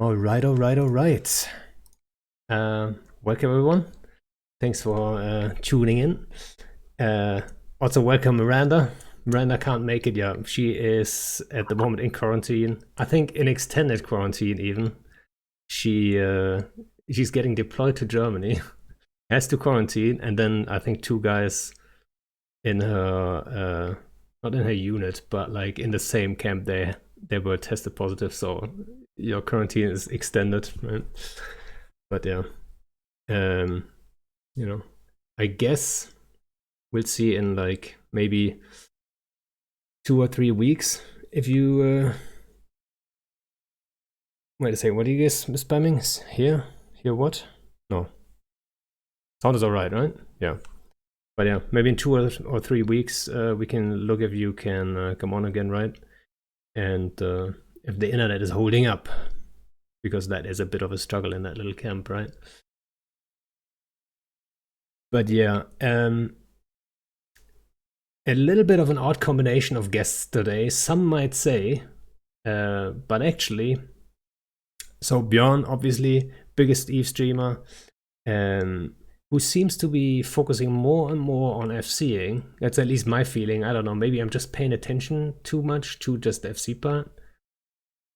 All right, all right, all right. Welcome everyone. Thanks for tuning in. Also, welcome Miranda. Miranda can't make it yet. She is at the moment in quarantine. I think in extended quarantine even. She's getting deployed to Germany, has to quarantine, and then I think two guys in her not in her unit, but like in the same camp they were tested positive. So your quarantine is extended, right? But yeah, um, you know, I guess we'll see in like maybe 2 or 3 weeks if you wait a second. What are you guys spamming here? Here what? No, sound is all right, right? Yeah. But yeah, maybe in 2 or 3 weeks we can look if you can come on again, right? And if the internet is holding up, because that is a bit of a struggle in that little camp, right? But yeah, a little bit of an odd combination of guests today, some might say, but actually, so Bjorn, obviously, biggest Eve streamer, who seems to be focusing more and more on FCing. That's at least my feeling. I don't know. Maybe I'm just paying attention too much to just the FC part.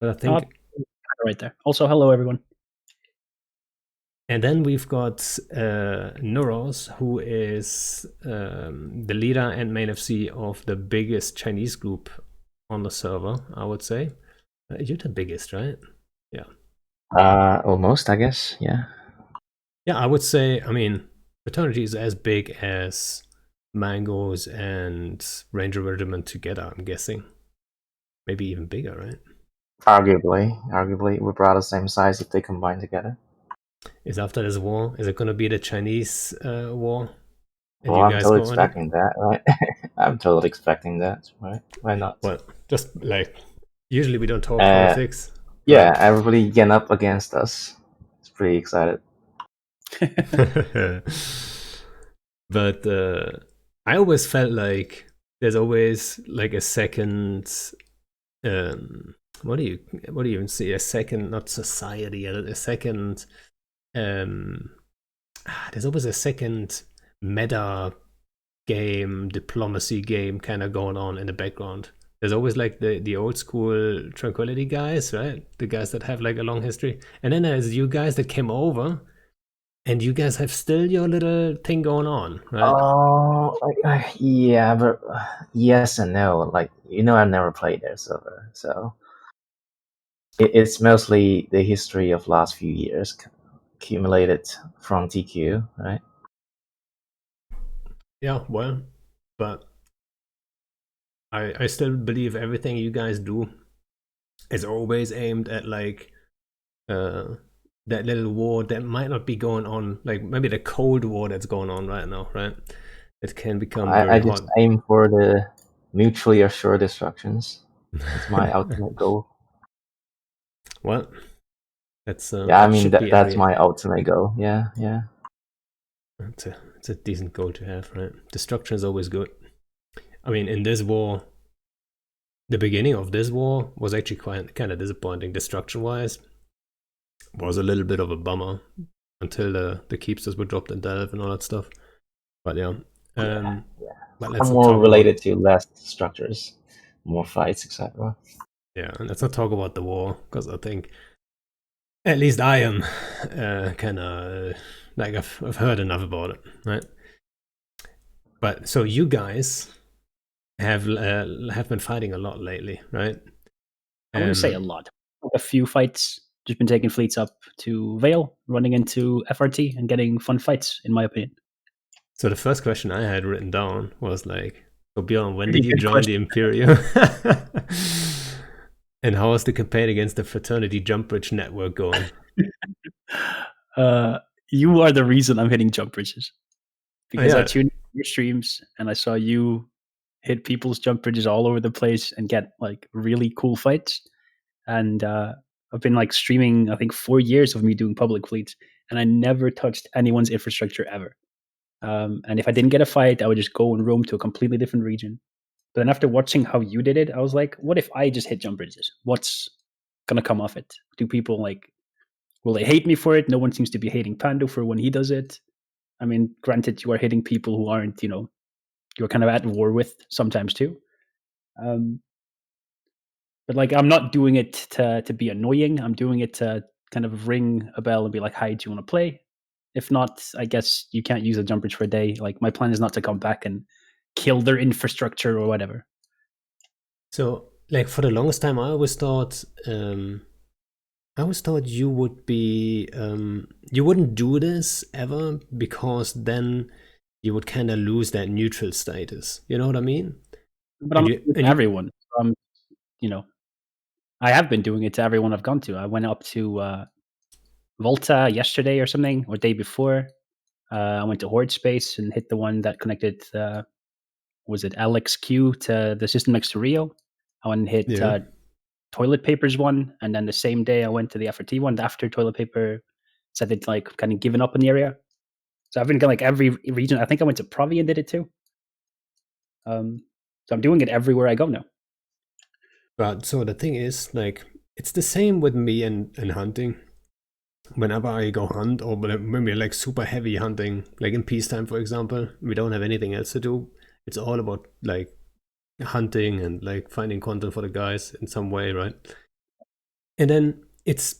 But I think. Right there. Also, hello, everyone. And then we've got Noraus, who is the leader and main FC of the biggest Chinese group on the server, I would say. You're the biggest, right? Yeah. Almost, I guess. Yeah. Yeah, I would say, I mean, Fraternity is as big as Mangoes and Ranger Regiment together, I'm guessing. Maybe even bigger, right? Arguably, we're about the same size if they combine together. Is after this war, is it going to be the Chinese war? And well, I'm totally expecting that, right? I'm totally expecting that, right? Why not? Well, just like, usually we don't talk politics. Yeah, but everybody getting up against us. It's pretty excited. But I always felt like there's always like a second what do you even say, a second, not society, a second there's always a second meta game, diplomacy game kind of going on in the background. There's always like the old school tranquility guys, right? The guys that have like a long history, and then there's you guys that came over, and you guys have still your little thing going on, right? Oh, yeah, but yes and no. Like, I've never played their server, so it's mostly the history of last few years accumulated from TQ, right? Yeah, well, but I still believe everything you guys do is always aimed at like that little war that might not be going on, like maybe the Cold War that's going on right now, right? It can become very I just aim for the mutually assured destructions. That's my ultimate goal. Well, that's yeah, I mean that's my ultimate goal. Yeah. It's a decent goal to have, right? Destruction is always good. I mean, in this war, the beginning of this war was actually kind of disappointing destruction-wise. Was a little bit of a bummer until the keepsters were dropped in Delve and all that stuff. But yeah. But let's I'm more related to less structures, more fights, etc. Yeah, and let's not talk about the war, because I think at least I am kind of like I've heard enough about it, right? But so you guys have been fighting a lot lately, right? I wouldn't say a lot. A few fights. Just been taking fleets up to Vale, running into FRT, and getting fun fights, in my opinion. So the first question I had written down was like, so Bjorn, when did you join the Imperium? And how is the campaign against the Fraternity Jump Bridge network going? You are the reason I'm hitting jump bridges. Because I tuned your streams and I saw you hit people's jump bridges all over the place and get like really cool fights. And I've been like streaming, I think 4 years of me doing public fleets, and I never touched anyone's infrastructure ever. And if I didn't get a fight, I would just go and roam to a completely different region. But then after watching how you did it, I was like, what if I just hit jump bridges? What's gonna come off it? Do people like, will they hate me for it? No one seems to be hating Pando for when he does it. I mean, granted, you are hitting people who aren't, you're kind of at war with sometimes too. But like, I'm not doing it to be annoying. I'm doing it to kind of ring a bell and be like, "Hi, do you want to play?" If not, I guess you can't use a jump bridge for a day. Like, my plan is not to come back and kill their infrastructure or whatever. So, like, for the longest time, I always thought you would be you wouldn't do this ever, because then you would kind of lose that neutral status. You know what I mean? But I'm not doing everyone. I have been doing it to everyone I've gone to. I went up to Volta yesterday or something, or day before. I went to Horde Space and hit the one that connected, was it LXQ to the system next to Rio? I went and hit Toilet Paper's one, and then the same day I went to the FRT one after Toilet Paper said they'd like kind of given up in the area. So I've been like every region. I think I went to Provi and did it too. So I'm doing it everywhere I go now. But so the thing is, like, it's the same with me and hunting. Whenever I go hunt, or when we're like super heavy hunting, like in peacetime, for example, we don't have anything else to do. It's all about like hunting and like finding content for the guys in some way, right? And then it's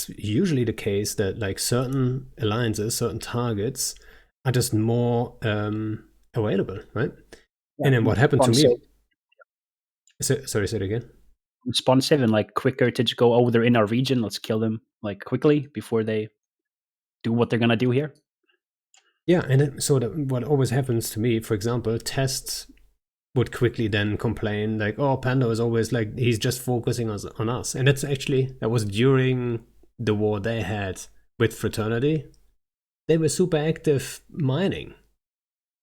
usually the case that like certain alliances, certain targets are just more available, right? Yeah, and then what happened to me? Sorry, say it again. Responsive and like quicker to just go, oh, they're in our region, let's kill them like quickly before they do what they're gonna do here. Yeah, and then, so what always happens to me, for example, tests would quickly then complain like, oh, Pando is always like, he's just focusing on us. And that was during the war they had with Fraternity. They were super active mining,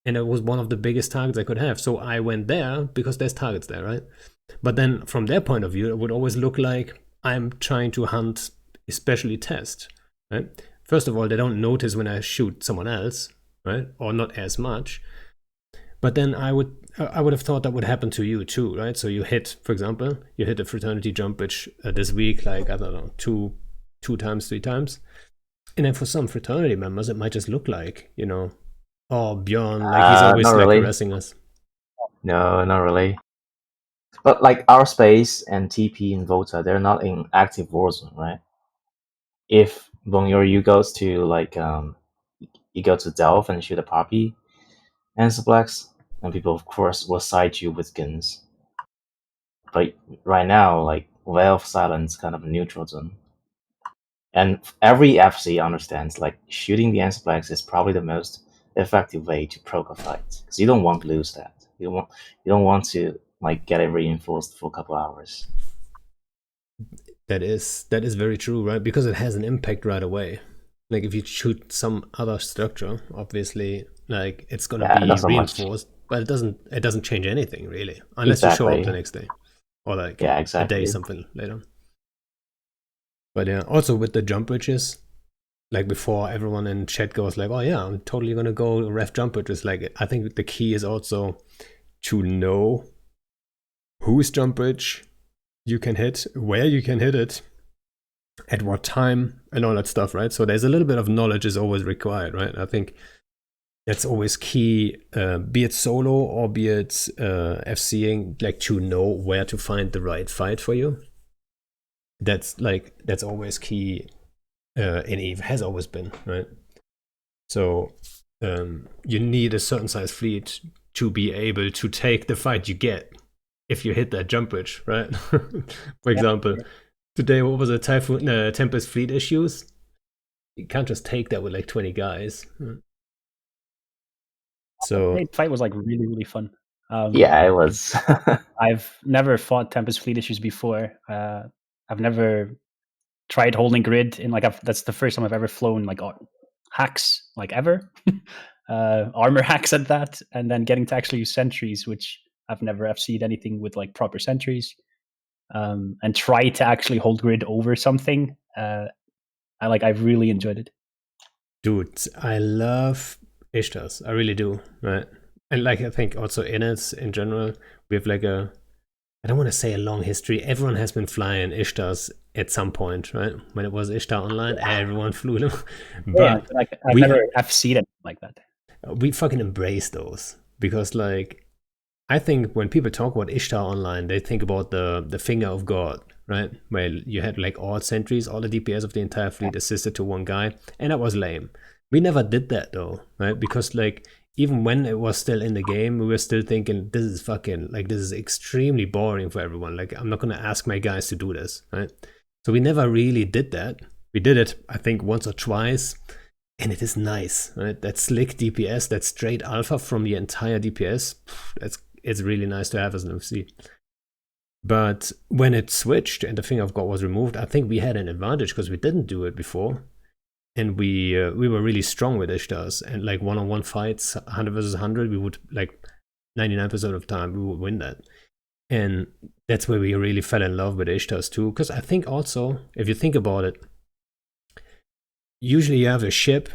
and it was one of the biggest targets I could have. So I went there because there's targets there, right? But then from their point of view, it would always look like I'm trying to hunt, especially test, right? First of all, they don't notice when I shoot someone else, right? Or not as much. But then I would have thought that would happen to you too, right? So you hit, for example, a Fraternity jump bridge this week, like, I don't know, two times, 3 times. And then for some Fraternity members, it might just look like, oh, Bjorn, like he's always like really harassing us. No, not really. But like our space and TP and Volta, they're not in active warzone, right? If when you goes to like you go to Delph and shoot a poppy and Suplex, and people of course will side you with guns. But right now, like Valve Silence kind of a neutral zone. And every FC understands like shooting the Ansplex is probably the most effective way to proc a fight, because you don't want to lose that. You don't want to like get it reinforced for a couple hours. That is very true, right? Because it has an impact right away. Like if you shoot some other structure, obviously, like it's gonna be reinforced, but it doesn't change anything really, unless you show up the next day, or like a day something later. But yeah, also with the jump bridges, like before everyone in chat goes like, oh yeah, I'm totally gonna go ref jump bridges. Like I think the key is also to know whose jump bridge you can hit, where you can hit it, at what time, and all that stuff, right? So there's a little bit of knowledge is always required, right? I think that's always key, be it solo or be it FCing, like to know where to find the right fight for you. That's always key in EVE, has always been, right? So you need a certain size fleet to be able to take the fight you get if you hit that jump bridge, right? For example, today, what was it, Tempest fleet issues? You can't just take that with like 20 guys. So the fight was like really, really fun. Yeah, it was. I've never fought Tempest fleet issues before. I've never tried holding grid in like that's the first time I've ever flown like hacks like ever. Armor hacks at that, and then getting to actually use sentries, which I've never FC'd anything with like proper sentries, and try to actually hold grid over something. I've really enjoyed it. Dude, I love Ishtars. I really do, right? And like I think also in it in general, we have like I don't want to say a long history. Everyone has been flying Ishtars at some point, right? When it was Ishtar Online, everyone flew them. Yeah, But like I've we never have seen it like that. we fucking embrace those because like I think when people talk about Ishtar Online, they think about the finger of God, right? Where you had like all sentries, all the DPS of the entire fleet assisted to one guy, and that was lame. We never did that though, right? Because like even when it was still in the game, we were still thinking this is fucking like this is extremely boring for everyone. Like I'm not gonna ask my guys to do this, right? So we never really did that. We did it, I think, once or twice, and it is nice, right? That slick DPS, that straight alpha from the entire DPS, it's really nice to have as an FC. But when it switched and the Finger of God was removed, I think we had an advantage because we didn't do it before, and we were really strong with Ishtars, and like one-on-one fights, 100 versus 100, we would like 99% of the time we would win that, and that's where we really fell in love with Ishtars too. Because I think also, if you think about it, usually you have a ship,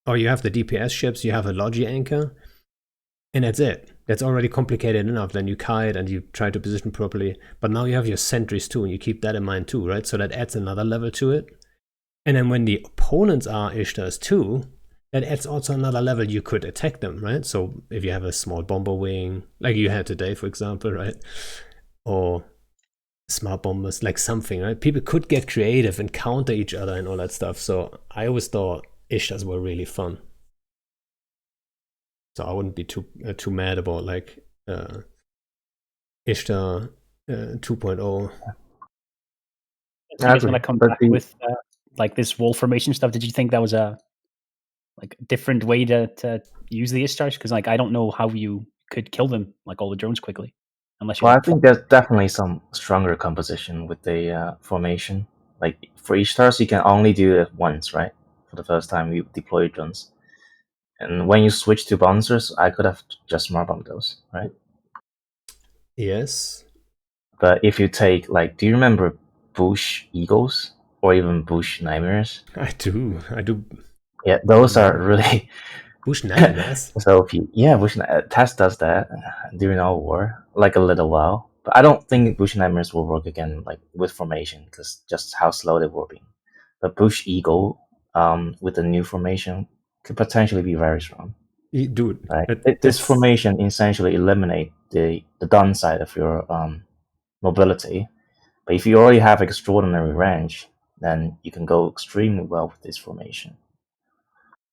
or you have the DPS ships, you have a Logi anchor, and that's it. That's already complicated enough. Then you kite and you try to position properly. But now you have your sentries too, and you keep that in mind too, right? So that adds another level to it. And then when the opponents are Ishtars too, that adds also another level. You could attack them, right? So if you have a small bomber wing, like you had today, for example, right? Or smart bombers, like something, right? People could get creative and counter each other and all that stuff. So I always thought Ishtars were really fun. So I wouldn't be too mad about like Ishtar 2.0. I was gonna come back with like this wall formation stuff. Did you think that was a like different way to use the Ishtars? Because like I don't know how you could kill them like all the drones quickly, unless you. Well, I think there's definitely some stronger composition with the formation. Like for each stars, you can only do it once, right? For the first time you deploy drones. And when you switch to bouncers, I could have just smart bombed those, right? Yes. But if you take like, do you remember Bush Eagles or even Bush Nightmares? I do. Yeah, those are really Bush Nightmares. so yeah, Test does that during our war, like a little while. But I don't think Bush Nightmares will work again, like with formation, because just how slow they were being. But Bush Eagle, with the new formation, could potentially be very strong. Dude, right? This formation essentially eliminate the downside of your mobility. But if you already have extraordinary range, then you can go extremely well with this formation.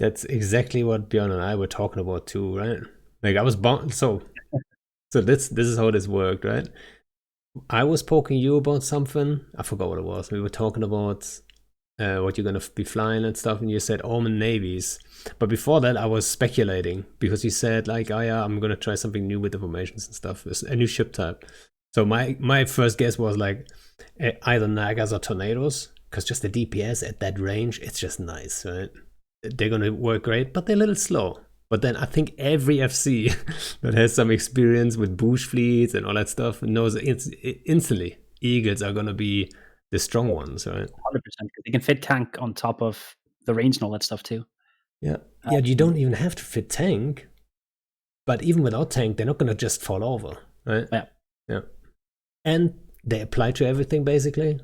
That's exactly what Bjorn and I were talking about too, right? Like I was so this is how this worked, right? I was poking you about something. I forgot what it was. We were talking about what you're gonna be flying and stuff, and you said Omen navies. But before that, I was speculating because you said like, "Oh yeah, I'm gonna try something new with the formations and stuff. It's a new ship type." So my first guess was like either Nagas or Tornadoes, because just the DPS at that range, it's just nice, right? They're gonna work great, but they're a little slow. But then I think every FC that has some experience with bush fleets and all that stuff knows instantly Eagles are gonna be the strong ones, right? 100%. They can fit tank on top of the range and all that stuff too. Yeah, you don't even have to fit tank, but even without tank, they're not gonna just fall over, right? Yeah. And they apply to everything basically.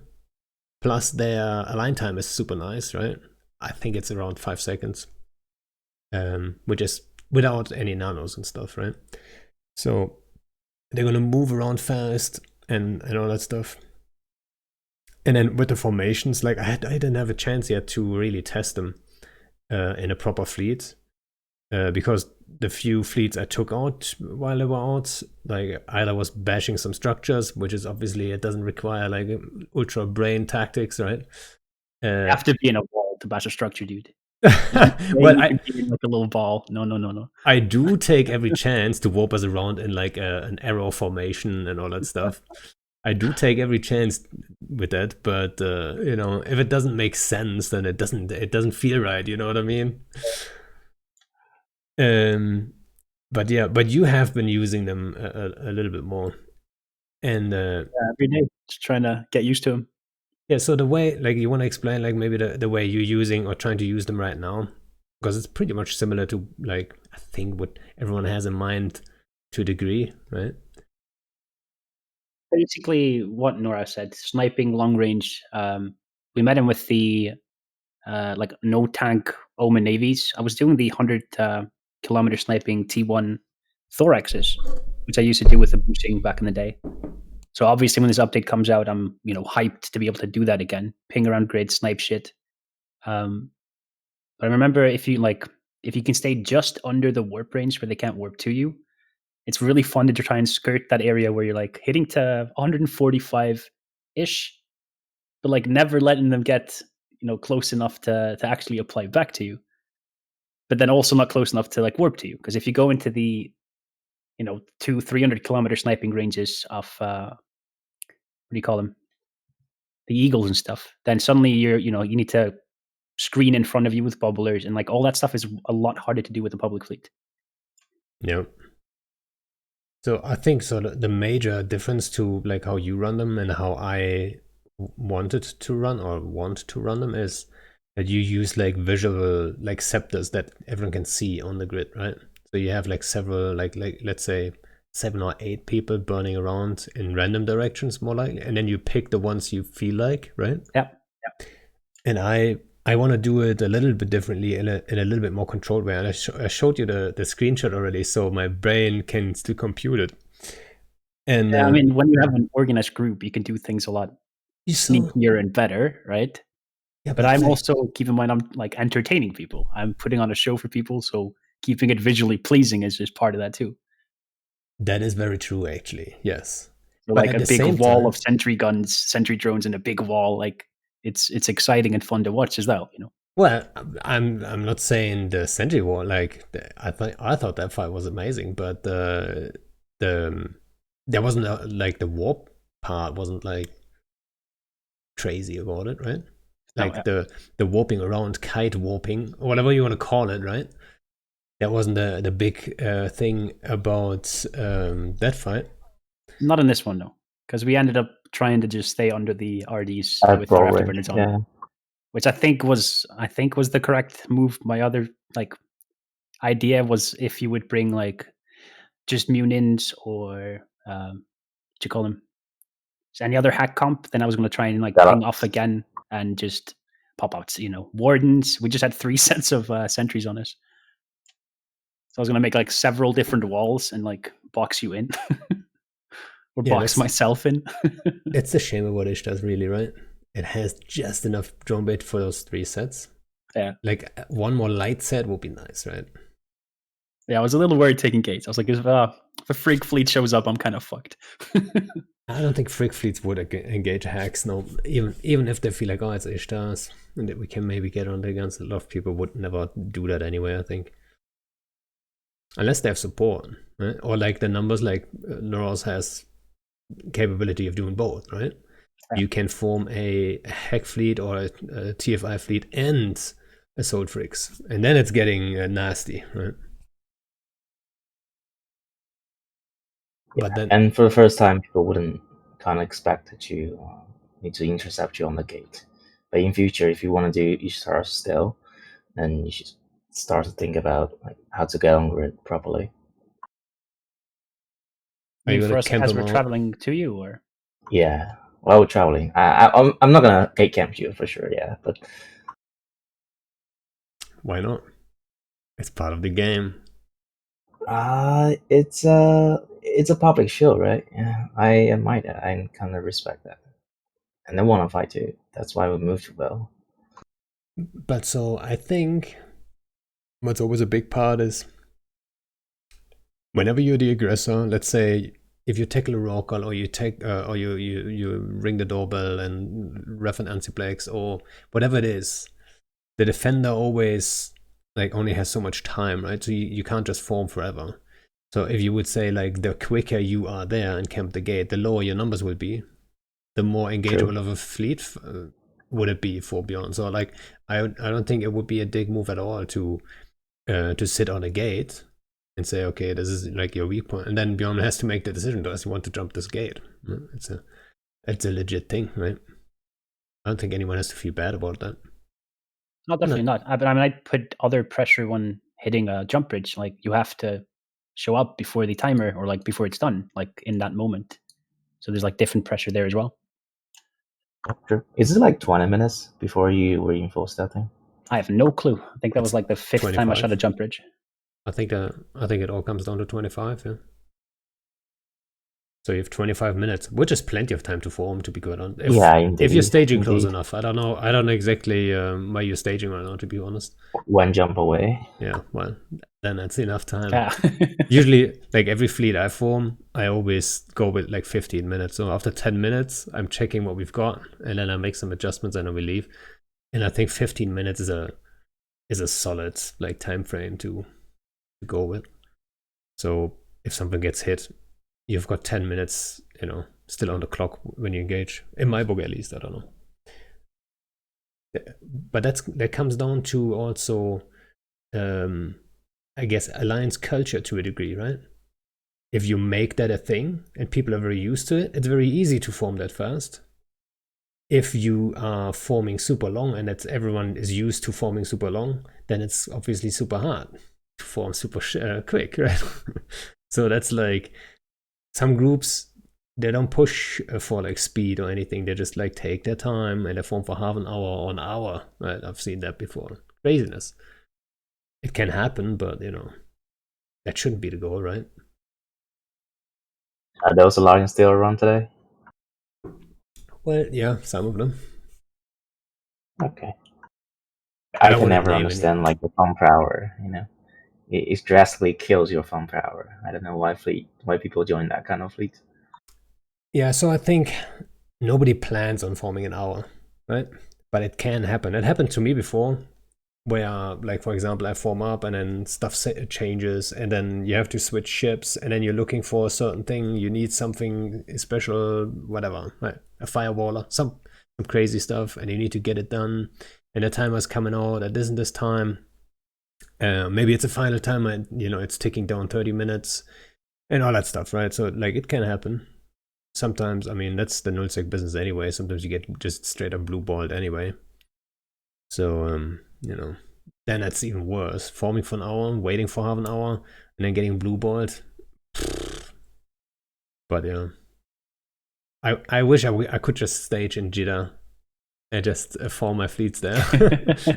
Plus their align time is super nice, right? I think it's around 5 seconds, which is without any nanos and stuff, right? So they're gonna move around fast and all that stuff. And then with the formations, like I didn't have a chance yet to really test them in a proper fleet, because the few fleets I took out while they were out, like either was bashing some structures, which is obviously it doesn't require like ultra brain tactics, right? You have to be in a wall to bash a structure, dude. Well, I be in like a little ball. No. I do take every chance to warp us around in like an arrow formation and all that stuff. I do take every chance with that, but you know, if it doesn't make sense, then it doesn't feel right. You know what I mean? But yeah, but you have been using them a little bit more, and every day, just trying to get used to them. Yeah, so the way, like, you want to explain, like, maybe the way you're using or trying to use them right now, because it's pretty much similar to, like, I think what everyone has in mind to a degree, right? basically what Noraus said, sniping long range. We met him with the like no tank Omen navies. I was doing the 100 kilometer sniping T1 thoraxes, which I used to do with the boosting back in the day. So obviously when this update comes out, I'm hyped to be able to do that again, ping around grid, snipe shit. But I remember if you can stay just under the warp range where they can't warp to you, it's really fun to try and skirt that area where you're like hitting to 145 ish, but like never letting them get close enough to actually apply back to you, but then also not close enough to like warp to you. Because if you go into the 200-300 kilometer sniping ranges of what do you call them, the eagles and stuff, then suddenly you need to screen in front of you with bubblers, and like all that stuff is a lot harder to do with a public fleet. Yeah. So I think the major difference to like how you run them and how I wanted to run or want to run them is that you use like visual like scepters that everyone can see on the grid, right? So you have like several like let's say 7 or 8 people burning around in random directions, more likely, and then you pick the ones you feel like, right? Yeah. And I want to do it a little bit differently in a little bit more controlled way. And I showed you the screenshot already, so my brain can still compute it. And I mean, when you have an organized group, you can do things a lot sneakier and better, right? Yeah, but I'm also, keep in mind, I'm like entertaining people. I'm putting on a show for people, so keeping it visually pleasing is just part of that too. That is very true, actually. Yes. So like a big wall of sentry guns, sentry drones, and a big wall, like it's exciting and fun to watch as well, Well, I'm not saying the sentry wall. Like I thought that fight was amazing, but there wasn't like the warp part wasn't like crazy about it, right? Like the warping around, kite warping, or whatever you want to call it, right? That wasn't the big thing about that fight. Not in this one, though, because we ended up trying to just stay under the RDs with our afterburners on, which I think was the correct move. My other like idea was if you would bring like just Munins or what you call them, any other hack comp, then I was going to try and like ping off again and just pop out, wardens. We just had 3 sets of sentries on us. So I was going to make like several different walls and like box you in or box myself in. It's a shame what it does, really, right? It has just enough drone bait for those 3 sets. Yeah. Like one more light set would be nice, right? Yeah, I was a little worried taking gates. I was like, if a Frigg fleet shows up, I'm kind of fucked. I don't think Frigg fleets would engage hacks, no. Even if they feel like, oh, it's Ishtars, and that we can maybe get on the guns. A lot of people would never do that anyway, I think. Unless they have support, right? Or like the numbers, like Noraus has capability of doing both, right? Yeah. You can form a hack fleet or a TFI fleet and assault Friggs, and then it's getting nasty, right? Yeah, but then, and for the first time, people wouldn't kind of expect that you need to intercept you on the gate. But in future, if you want to do Ishtars still, then you should start to think about like how to get on grid properly. Are you for us as we're traveling to you, or? Yeah, while we're traveling, I'm not gonna gate camp you for sure. Yeah, but why not? It's part of the game. It's a public show, right? Yeah, I admire that. I kind of respect that, and I want to fight too. That's why we moved to Bell. But so I think what's always a big part is whenever you're the aggressor, let's say if you tackle a rockall or you take or you ring the doorbell and ref an anti-plex or whatever it is, the defender always like only has so much time, right? So you can't just form forever. So if you would say like the quicker you are there and camp the gate, the lower your numbers will be, the more engageable of a fleet would it be for Bjorn. So like I don't think it would be a dig move at all to sit on a gate and say, okay, this is like your weak point, and then Bjorn has to make the decision: does he want to jump this gate? It's a legit thing, right? I don't think anyone has to feel bad about that. No, definitely not. But I mean, I'd put other pressure when hitting a jump bridge. Like you have to show up before the timer or like before it's done, like in that moment. So there's like different pressure there as well. True. Is it like 20 minutes before you reinforce that thing? I have no clue. I think that was like the 5th time I shot a jump bridge. I think it all comes down to 25. Yeah. So you have 25 minutes, which is plenty of time to form, to be quite honest. If you're staging close enough. I don't know exactly why you're staging right now, to be honest. One jump away. Yeah, well, then that's enough time. Yeah. Usually, like every fleet I form, I always go with like 15 minutes. So after 10 minutes, I'm checking what we've got, and then I make some adjustments, and then we leave. And I think 15 minutes is a solid like time frame to go with. So if something gets hit, you've got 10 minutes, still on the clock when you engage. In my book, at least, I don't know. But that comes down to also, I guess, alliance culture to a degree, right? If you make that a thing and people are very used to it, it's very easy to form that fast. If you are forming super long and everyone is used to forming super long, then it's obviously super hard to form super quick, right? So that's like, some groups, they don't push for like speed or anything. They just like take their time and they form for half an hour or an hour. Right? I've seen that before. Craziness. It can happen, but that shouldn't be the goal, right? Are those alliance still around today? Well, yeah, some of them. Okay. I can never understand like the farm power. It drastically kills your farm power. I don't know why people join that kind of fleet. Yeah, so I think nobody plans on forming an hour, right? But it can happen. It happened to me before, where, like, for example, I form up and then stuff changes, and then you have to switch ships, and then you're looking for a certain thing. You need something special, whatever, right? A firewaller, some crazy stuff, and you need to get it done. And the timer's coming out at this time. Maybe it's a final timer, it's ticking down 30 minutes and all that stuff, right? So like it can happen. Sometimes, I mean, that's the nullsec business anyway. Sometimes you get just straight up blue balled anyway. So, then that's even worse. Forming for an hour, waiting for half an hour, and then getting blue balled. But yeah, I wish I could just stage in Jeddah and just form my fleets there.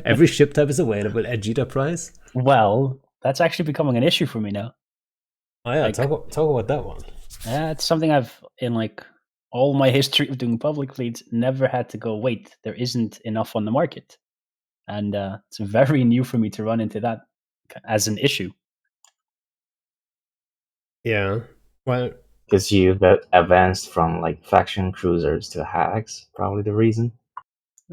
Every ship type is available at Jeddah price. Well, that's actually becoming an issue for me now. Oh yeah, talk about that one. Yeah, it's something I've, in like all my history of doing public fleets, never had to go, wait, there isn't enough on the market. And it's very new for me to run into that as an issue. Yeah, well, because you've advanced from like faction cruisers to hags, probably the reason.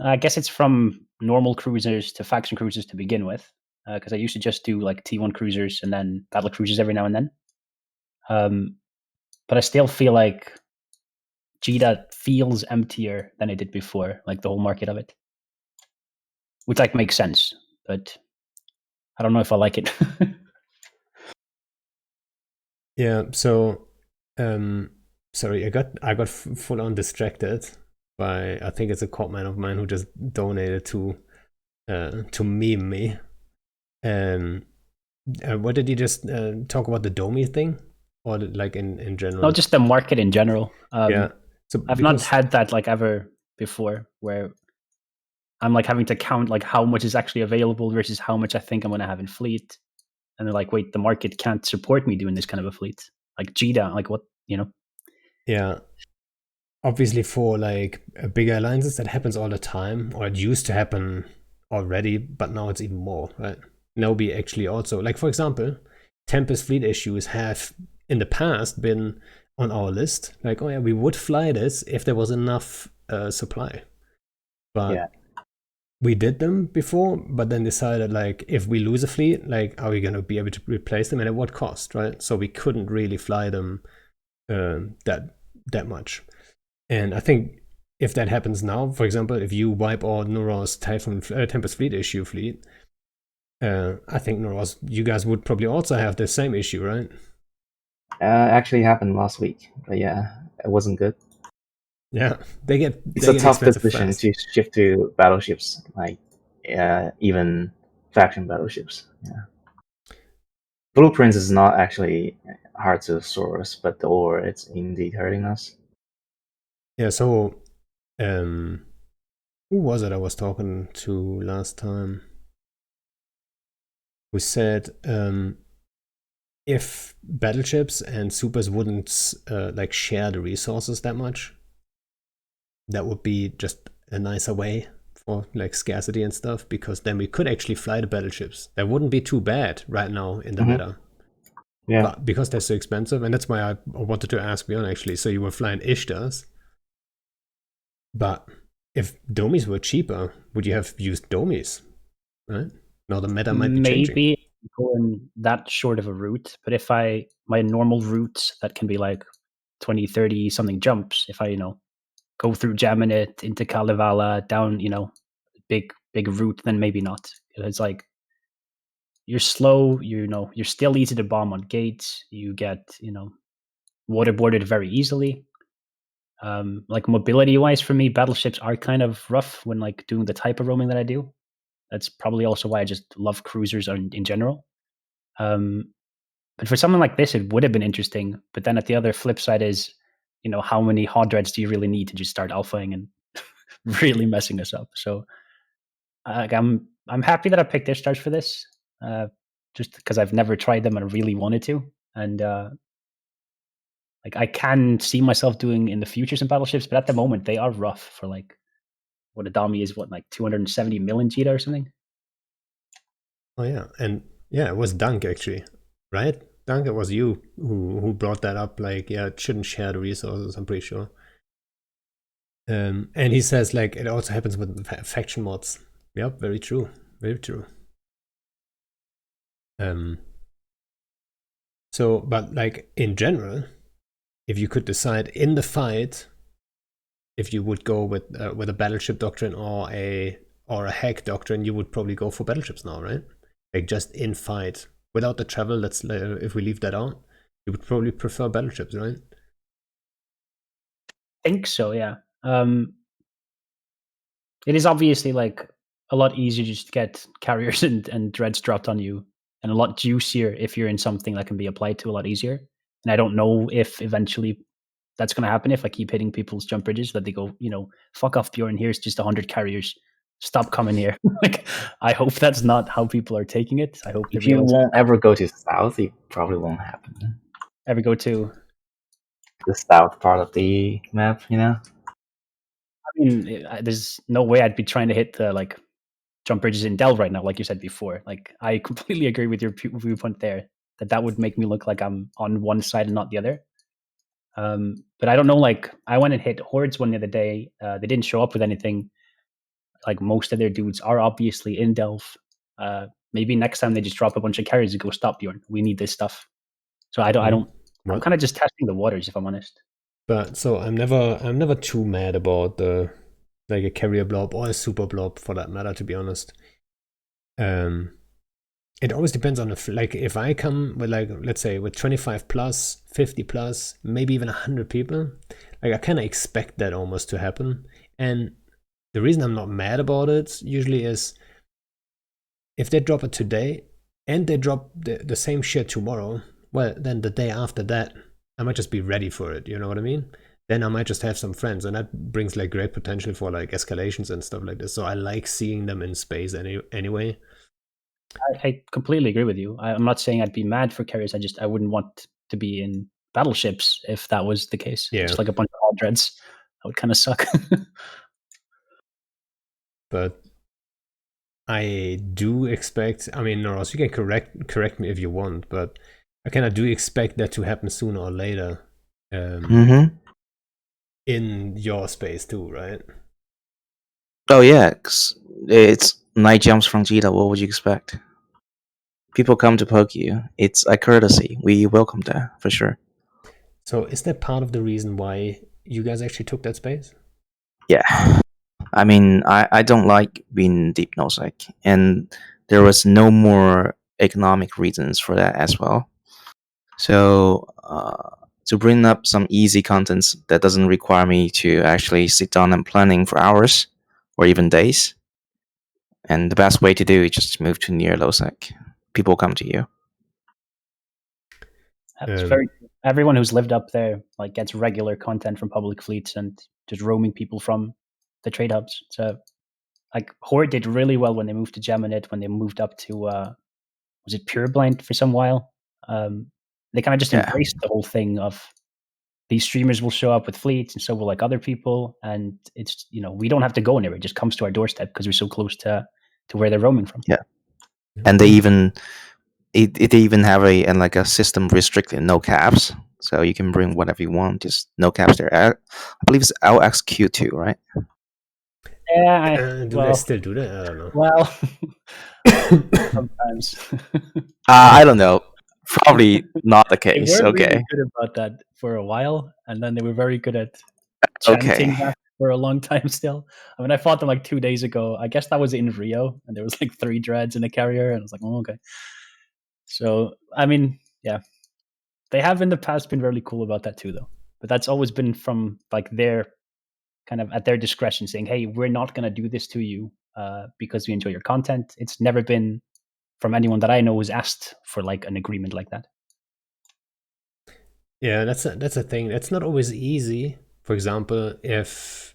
I guess it's from normal cruisers to faction cruisers to begin with, because I used to just do like T1 cruisers and then battle cruisers every now and then. But I still feel like Jeddah feels emptier than it did before, like the whole market of it, which like makes sense, but I don't know if I like it. Yeah, so sorry, I got full on distracted by, I think it's a court man of mine who just donated to meme me. What did you just talk about, the Domi thing, or like in general? No, just the market in general. Yeah, so I've not had that like ever before, where I'm like having to count like how much is actually available versus how much I think I'm going to have in fleet. And they're like, wait, the market can't support me doing this kind of a fleet. Like Jeddah, like what, Yeah. Obviously for like bigger alliances, that happens all the time, or it used to happen already, but now it's even more, right? Nobi actually also, like for example, Tempest fleet issues have in the past been on our list. Like, oh yeah, we would fly this if there was enough supply. But yeah. We did them before, but then decided like, if we lose a fleet, like, are we going to be able to replace them and at what cost, right? So we couldn't really fly them that much. And I think if that happens now, for example, if you wipe out Noraus Typhoon Tempest fleet issue fleet, I think Noraus, you guys would probably also have the same issue, right? Actually happened last week, but yeah, it wasn't good. Yeah, it's a tough decision to shift to battleships, like even faction battleships. Yeah, blueprints is not actually hard to source, but the ore, it's indeed hurting us. Yeah, so who was it I was talking to last time? Who said if battleships and supers wouldn't like share the resources that much, that would be just a nicer way for like scarcity and stuff, because then we could actually fly the battleships. That wouldn't be too bad right now in the meta. Yeah. But because they're so expensive, and that's why I wanted to ask Bjorn actually. So you were flying Ishtars, but if domies were cheaper, would you have used domies? Right? Now the meta might be changing. Maybe going that short of a route, but if my normal routes that can be like 20, 30 something jumps, if I, go through Jaminit into Kalevala down, big route, then maybe not. It's like you're slow, you're still easy to bomb on gates. You get, waterboarded very easily. Like mobility wise for me, battleships are kind of rough when like doing the type of roaming that I do. That's probably also why I just love cruisers in general. But for something like this, it would have been interesting. But then at the other flip side is, how many hot dreads do you really need to just start alphaing and really messing us up? So I'm happy that I picked Ishtars for this, just because I've never tried them and I really wanted to. And like I can see myself doing in the future some battleships, but at the moment they are rough for like what a dummy is, like 270 million Cheetah or something. Oh yeah, and yeah, it was Dunk actually, right? Dunk, it was you who brought that up. Like, yeah, it shouldn't share the resources. I'm pretty sure. And he says like it also happens with faction mods. Yep, very true, very true. So, but like in general, if you could decide in the fight if you would go with a battleship doctrine or a hack doctrine, you would probably go for battleships now, right? Like just in fight without the travel. Let's if we leave that out, you would probably prefer battleships, right? I think so, yeah. It is obviously like a lot easier just to get carriers and dreads dropped on you, and a lot juicier if you're in something that can be applied to a lot easier. And I don't know if eventually that's going to happen if I keep hitting people's jump bridges that they go, fuck off, Bjorn, here's just 100 carriers. Stop coming here. Like, I hope that's not how people are taking it. I hope if you won't ever go to south, it probably won't happen. Ever go to the south part of the map, I mean, there's no way I'd be trying to hit the like jump bridges in Delve right now, like you said before. Like, I completely agree with your viewpoint there. That would make me look like I'm on one side and not the other. But I don't know. Like, I went and hit Hordes one the other day. They didn't show up with anything. Like, most of their dudes are obviously in Delve. Maybe next time they just drop a bunch of carries and go, stop, Bjorn. We need this stuff. So I don't. I'm kind of just testing the waters, if I'm honest. But so I'm never too mad about the like a carrier blob or a super blob for that matter, to be honest. It always depends on if I come with like, let's say with 25 plus, 50 plus, maybe even 100 people, like I kind of expect that almost to happen. And the reason I'm not mad about it usually is if they drop it today and they drop the same shit tomorrow, well, then the day after that, I might just be ready for it. You know what I mean? Then I might just have some friends, and that brings like great potential for like escalations and stuff like this. So I like seeing them in space anyway. I completely agree with you. I'm not saying I'd be mad for carriers. I wouldn't want to be in battleships if that was the case. Yeah. Just like a bunch of all dreads. That would kind of suck. But I do expect, I mean, Noraus, you can correct me if you want, but I kind of do expect that to happen sooner or later. In your space too, right? Oh yeah, 'cause it's 9 jumps from Cheetah. What would you expect? People come to poke you. It's a courtesy. We welcome that for sure. So is that part of the reason why you guys actually took that space? Yeah. I mean, I don't like being deep nosec, and there was no more economic reasons for that as well. So to bring up some easy contents that doesn't require me to actually sit down and planning for hours or even days. And the best way to do it is just move to near low sec. People come to you. That's everyone who's lived up there like gets regular content from public fleets, and just roaming people from the trade hubs. So like Horde did really well when they moved to Geminid, when they moved up to was it Pureblind for some while. They kind of just embraced the whole thing of these streamers will show up with fleets, and so will like other people, and it's we don't have to go anywhere; it just comes to our doorstep because we're so close to where they're roaming from. Yeah, and they even it even have a system restricted, no caps, so you can bring whatever you want, just no caps there. I believe it's LXQ2, right? Yeah, do they still do that? I don't know. Well, sometimes. I don't know. Probably not the case. They were Okay. really good about that for a while, and then they were very good at chanting that for a long time still. I mean, I fought them like 2 days ago. I guess that was in Rio, and there was like 3 dreads in the carrier, and I was like, oh, okay. So, I mean, yeah. They have in the past been really cool about that too, though. But that's always been from like their kind of at their discretion, saying, hey, we're not going to do this to you because we enjoy your content. It's never been from anyone that I know who's asked for like an agreement like that. Yeah, that's a thing. It's not always easy. For example, if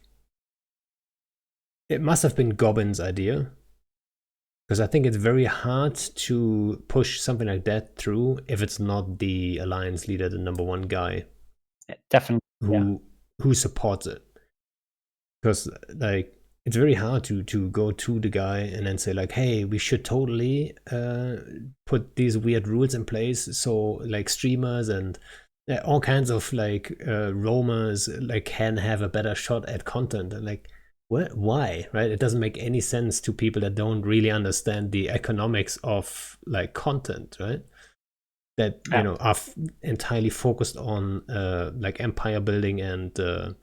it must have been Gobbin's idea, because I think it's very hard to push something like that through if it's not the alliance leader, the #1 guy, definitely who supports it. Because like it's very hard to go to the guy and then say like, hey, we should totally put these weird rules in place so like streamers and all kinds of like roamers like can have a better shot at content. And like, what? Why? Right? It doesn't make any sense to people that don't really understand the economics of like content, right? That are entirely focused on like empire building and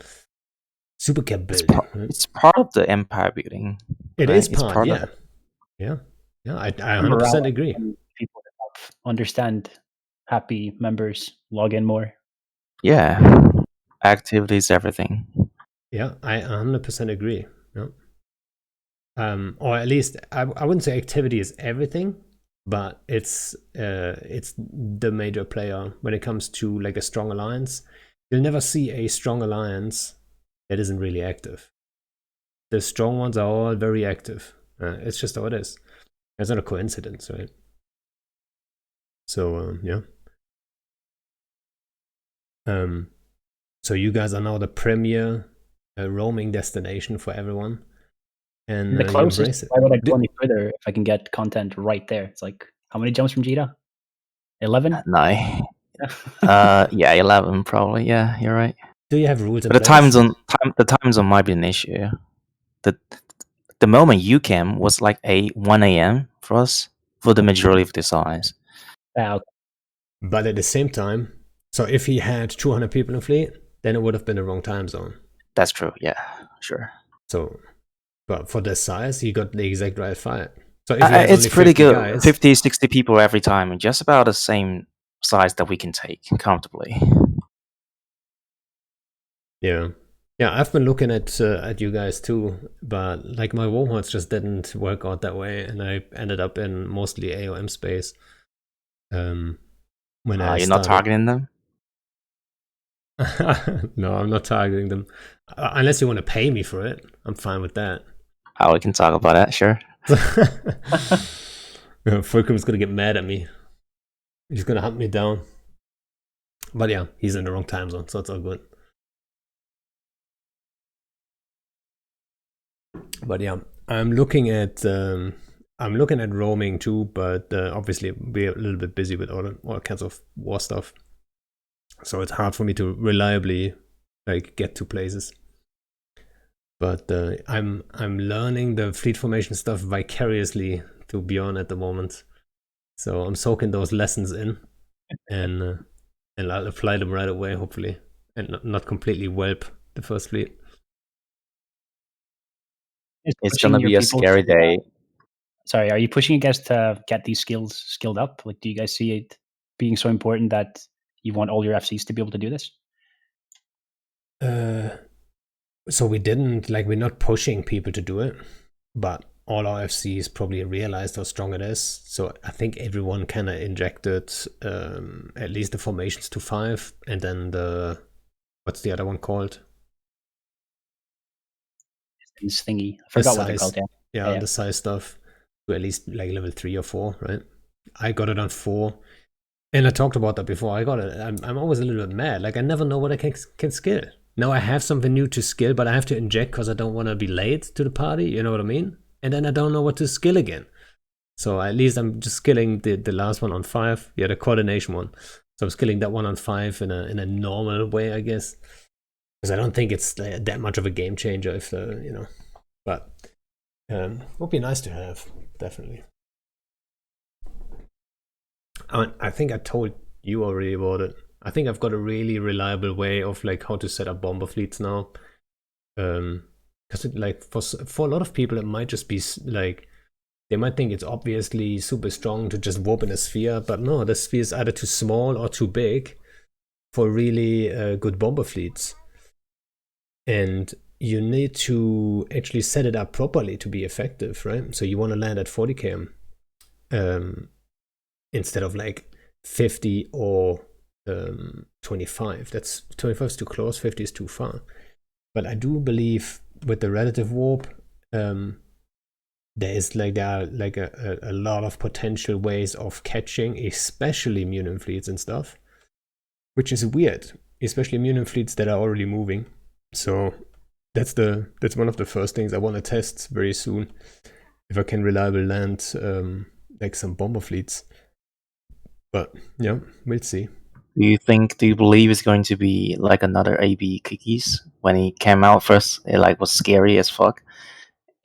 super cap building. It's part of the empire building. It is part, yeah. Yeah. I 100% agree. People that understand happy members log in more. Yeah. Activity is everything. Yeah, I 100% agree. Yeah. Or at least I wouldn't say activity is everything, but it's the major player when it comes to like a strong alliance. You'll never see a strong alliance that isn't really active. The strong ones are all very active. It's just how it is. It's not a coincidence, right? So yeah. So you guys are now the premier roaming destination for everyone, and the closest. Why would I go any further if I can get content right there? It's like how many jumps from Jita? 11? 9. Yeah, 11 probably. Yeah, you're right. Do you have rules? But the time zone might be an issue. The moment you came was like 1 a.m. for us for the majority of the size. But at the same time, so if he had 200 people in fleet, then it would have been the wrong time zone. That's true. Yeah, sure. So, but for this size, he got the exact right fight. So if it's pretty good. Guys, 50, 60 people every time, just about the same size that we can take comfortably. Yeah. Yeah, I've been looking at you guys too, but like my warhorns just didn't work out that way, and I ended up in mostly AOM space. When you're not targeting them? No, I'm not targeting them. Unless you want to pay me for it, I'm fine with that. Oh, we can talk about that, sure. Fulcrum's gonna get mad at me. He's gonna hunt me down. But yeah, he's in the wrong time zone, so it's all good. But yeah, I'm looking at roaming too, but obviously we're a little bit busy with all kinds of war stuff, so it's hard for me to reliably like get to places. But I'm learning the fleet formation stuff vicariously to Bjorn at the moment, so I'm soaking those lessons in, and I'll apply them right away, hopefully, and not completely whelp the first fleet. It's gonna be a scary day. Sorry, are you pushing you guys to get these skills skilled up? Like, do you guys see it being so important that you want all your FCs to be able to do this? So we're not pushing people to do it, but all our FCs probably realized how strong it is. So I think everyone kind of injected at least the formations to 5, and then what's the other one called? weapons thingy. I forgot what they're called. Yeah, the size stuff to at least like level 3 or 4, right? I got it on 4, and I talked about that before. I got it. I'm always a little bit mad. Like I never know what I can skill. Now I have something new to skill, but I have to inject because I don't want to be late to the party. You know what I mean? And then I don't know what to skill again. So at least I'm just skilling the last one on 5. Yeah, the coordination one. So I'm skilling that one on 5 in a normal way, I guess. Because I don't think it's that much of a game changer if but would be nice to have, definitely. I think I told you already about it. I think I've got a really reliable way of like how to set up bomber fleets now. Because like for a lot of people it might just be like they might think it's obviously super strong to just warp in a sphere, but no, the sphere is either too small or too big for really good bomber fleets. And you need to actually set it up properly to be effective, right? So you want to land at 40 km instead of like 50 or 25. 25 is too close, 50 is too far. But I do believe with the relative warp, there are a lot of potential ways of catching, especially Munin fleets and stuff, which is weird, especially Munin fleets that are already moving. So that's one of the first things I want to test very soon, if I can reliably land like some bomber fleets. But yeah, we'll see. Do you believe it's going to be like another AB Cookies? When he came out first, it like was scary as fuck,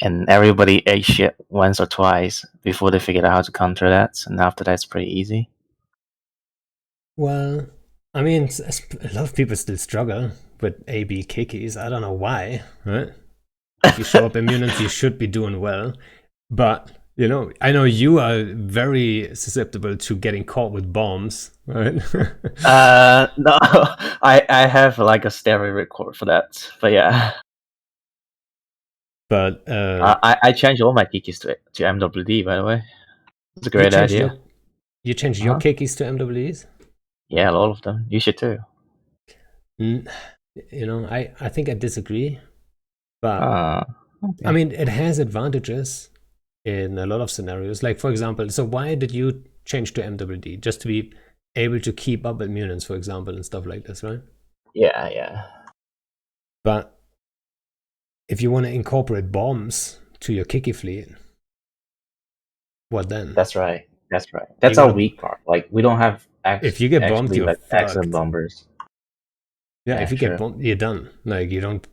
and everybody ate shit once or twice before they figured out how to counter that, and after that it's pretty easy. Well, I mean, a lot of people still struggle with AB Kikis. I don't know why, right? If you show up immunity, you should be doing well. But, I know you are very susceptible to getting caught with bombs, right? No, I have like a stereo record for that, but yeah. But I changed all my kikis to MWD, by the way. It's a great idea. You changed your kikis to MWDs? Yeah, all of them. You should too. I think I disagree. But okay. I mean, it has advantages in a lot of scenarios. Like, for example, so why did you change to MWD? Just to be able to keep up with Munins, for example, and stuff like this, right? Yeah. But if you want to incorporate bombs to your Kiki fleet, what then? That's right. That's our weak part. Like, we don't have if you get bombed, you're excellent bombers. Yeah, if you get bombed, you're done. Like you don't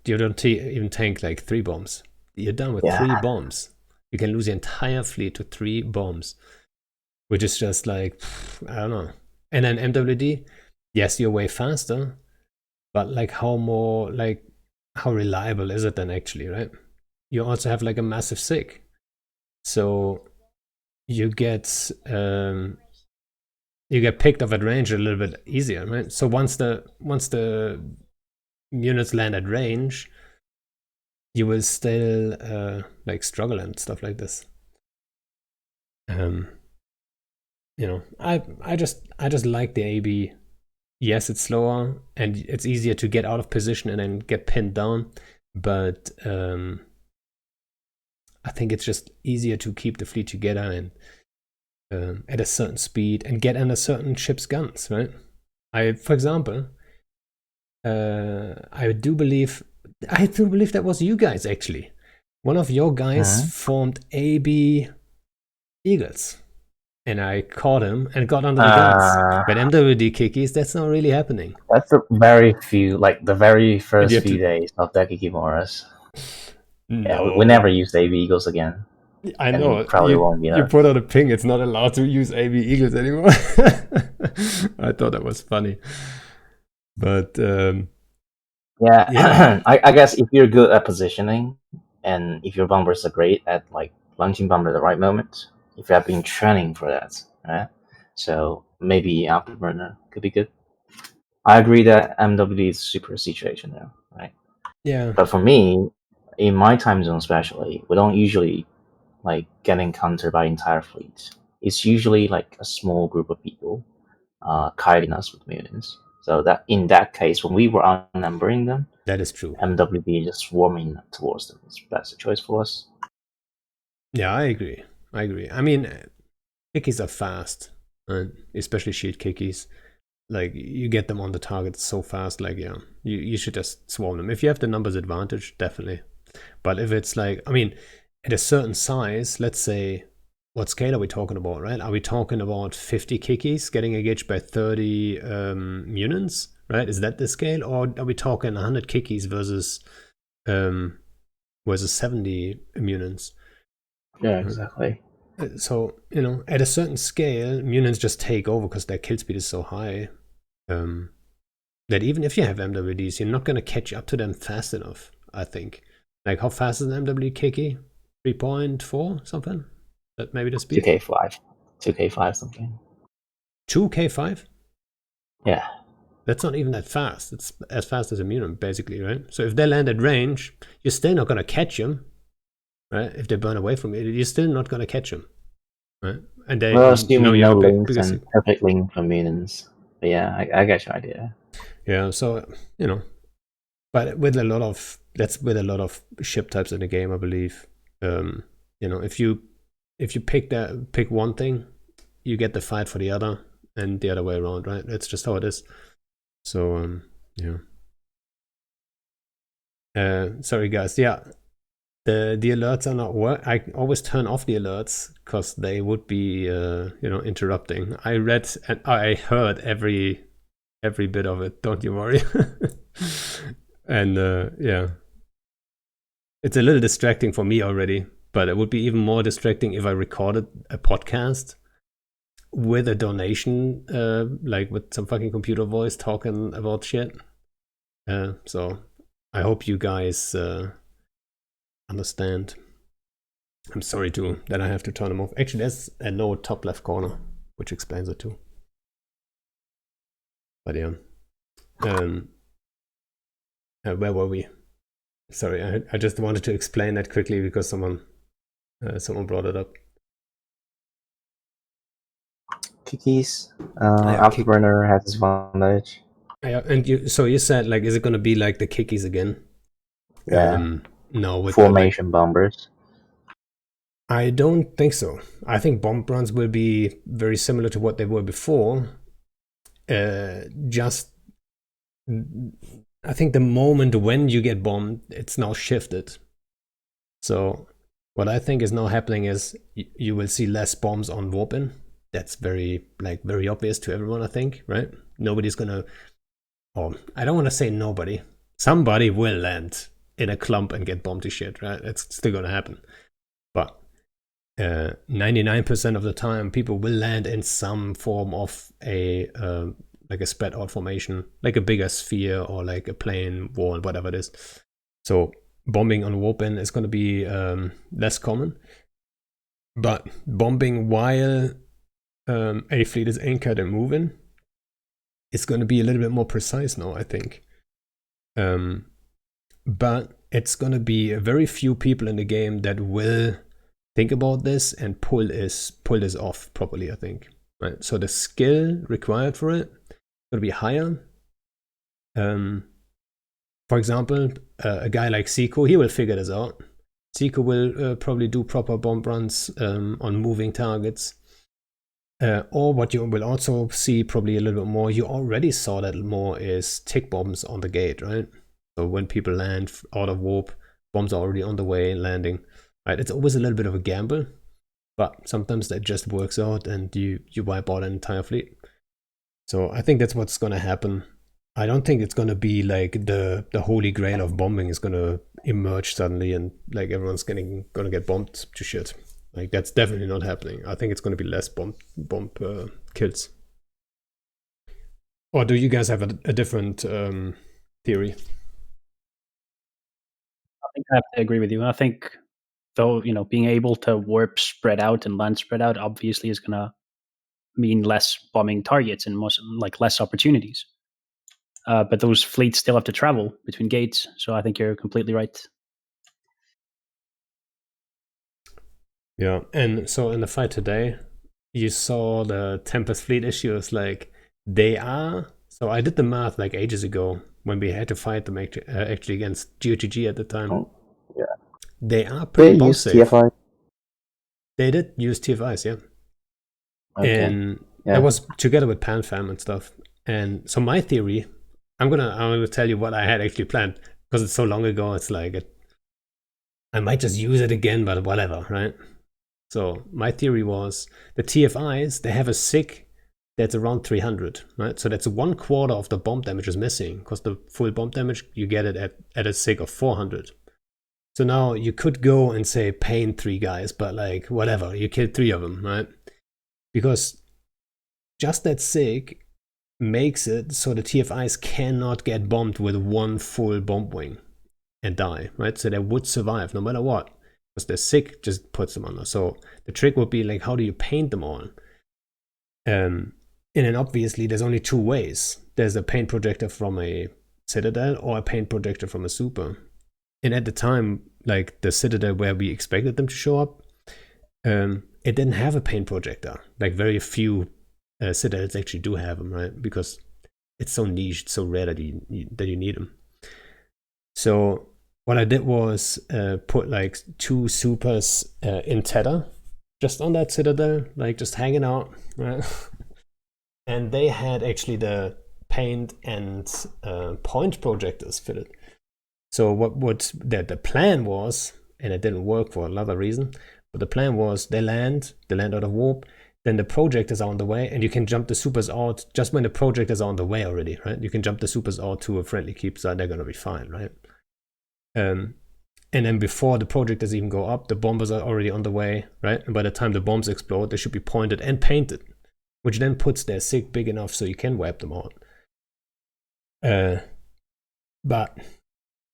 even tank like 3 bombs. You're done with 3 bombs. You can lose your entire fleet to 3 bombs, which is just like, I don't know. And then MWD, yes, you're way faster, but like how reliable is it then actually, right? You also have like a massive SIG, so you get picked off at range a little bit easier, right? So once the units land at range, you will still like struggle and stuff like this. I just like the AB. Yes, it's slower and it's easier to get out of position and then get pinned down, but I think it's just easier to keep the fleet together and at a certain speed and get under certain ship's guns, right? For example, I do believe that was you guys actually. One of your guys formed AB Eagles, and I caught him and got under the guns. But MWD Kikis, that's not really happening. That's the very first few days of the Kikimoras. No. Yeah, we never used AB Eagles again. I know. Probably won't be. You put out a ping. It's not allowed to use AB Eagles anymore. I thought that was funny, but yeah. I guess if you're good at positioning, and if your bombers are great at like launching bomber at the right moment, if you have been training for that, right? So maybe Afterburner could be good. I agree that MWD is super situation now, right? Yeah. But for me, in my time zone especially, we don't usually like get encountered by entire fleets. It's usually like a small group of people kiting us with mutants. So that in that case, when we were outnumbering them, that is true. MWB just swarming towards them. That's a choice for us. Yeah, I agree. I mean, kickies are fast, right? Especially shield kickies. Like, you get them on the target so fast, like, yeah, you should just swarm them. If you have the numbers advantage, definitely. But if it's like, I mean, at a certain size, let's say, what scale are we talking about, right? Are we talking about 50 kickies getting engaged by 30 Munins, right? Is that the scale? Or are we talking 100 kickies versus 70 Munins? Yeah, exactly. So, you know, at a certain scale, Munins just take over because their kill speed is so high that even if you have MWDs, you're not going to catch up to them fast enough, I think. Like, how fast is an MWD Kiki? 3.4 something? That maybe the speed? 2K5. 2K5 something. 2K5? Yeah. That's not even that fast. It's as fast as a Munin, basically, right? So if they land at range, you're still not going to catch them, right? If they burn away from it, you're still not going to catch them, right? And they, Well, assuming you no have a links bigger and perfect link for Munins. But yeah, I get your idea. Yeah, so, you know, but with a lot of, that's with a lot of ship types in the game, I believe. You know, if you pick one thing, you get the fight for the other, and the other way around, right? That's just how it is. So yeah. Sorry guys, yeah. The alerts are not work. I always turn off the alerts because they would be you know, interrupting. I read and I heard every bit of it. Don't you worry. And yeah, it's a little distracting for me already, but it would be even more distracting if I recorded a podcast with a donation, like with some fucking computer voice talking about shit. So I hope you guys understand. I'm sorry too that I have to turn them off. Actually, there's a note top left corner which explains it too. But yeah, where were we? Sorry, I just wanted to explain that quickly because someone brought it up. Kikis. Afterburner has its advantage. Yeah, and you said, like, is it gonna be like the kickies again? Yeah. No, with formation bombers. I don't think so. I think bomb runs will be very similar to what they were before. Just, I think the moment when you get bombed, it's now shifted. So what I think is now happening is you will see less bombs on warp-in. That's very obvious to everyone, I think, right? Nobody's gonna, or I don't want to say nobody. Somebody will land in a clump and get bombed to shit, right? It's still gonna happen. But 99% of the time, people will land in some form of a like a spread out formation, like a bigger sphere or like a plane wall, whatever it is. So bombing on warp-in is going to be less common. But bombing while a fleet is anchored and moving is going to be a little bit more precise now, I think. But it's going to be very few people in the game that will think about this and pull this off properly, I think. Right? So the skill required for it is going to be higher. For example, a guy like Zico, he will figure this out. Zico will probably do proper bomb runs on moving targets. Or what you will also see probably a little bit more, you already saw that more, is tick bombs on the gate, right? So when people land out of warp, bombs are already on the way landing. Right? It's always a little bit of a gamble, but sometimes that just works out and you wipe out an entire fleet. So I think that's what's going to happen. I don't think it's going to be like the holy grail of bombing is going to emerge suddenly and like everyone's going to get bombed to shit. Like, that's definitely not happening. I think it's going to be less bomb kills. Or do you guys have a different theory? I think I have to agree with you. I think, though, you know, being able to warp spread out and land spread out obviously is going to mean less bombing targets and less opportunities. But those fleets still have to travel between gates, so I think you're completely right. Yeah, and so in the fight today, you saw the Tempest fleet issues. Like, they are So I did the math like ages ago when we had to fight them actually against GOTG at the time. Oh, yeah. They are pretty They bomb use safe. TFI. They did use TFIs, yeah. Okay. And Yeah. that was together with PanFam and stuff. And so my theory, I'm gonna tell you what I had actually planned because it's so long ago. It's like I might just use it again, but whatever, right? So my theory was the TFIs, they have a SIG that's around 300, right? So that's 1/4 of the bomb damage is missing because the full bomb damage, you get it at a SIG of 400. So now you could go and say pain 3 guys, but like whatever, you killed 3 of them, right? Because just that SIG makes it so the TFIs cannot get bombed with 1 full bomb wing and die, right? So they would survive no matter what, because the SIG just puts them under. So the trick would be like, how do you paint them all? And then obviously there's only 2 ways. There's a paint projector from a Citadel or a paint projector from a Super. And at the time, like the Citadel where we expected them to show up, it didn't have a paint projector. Like very few Citadels actually do have them, right? Because it's so niche, it's so rare that you need them. So what I did was put like 2 Supers in tether, just on that Citadel, like just hanging out, right? And they had actually the paint and point projectors fitted. So what the plan was, and it didn't work for another reason, but the plan was they land out of warp, then the projectors are on the way, and you can jump the Supers out just when the projectors are on the way already, right? You can jump the Supers out to a friendly keep, so they're gonna be fine, right? And then before the projectors even go up, the bombers are already on the way, right? And by the time the bombs explode, they should be pointed and painted, which then puts their SIG big enough so you can wipe them out. But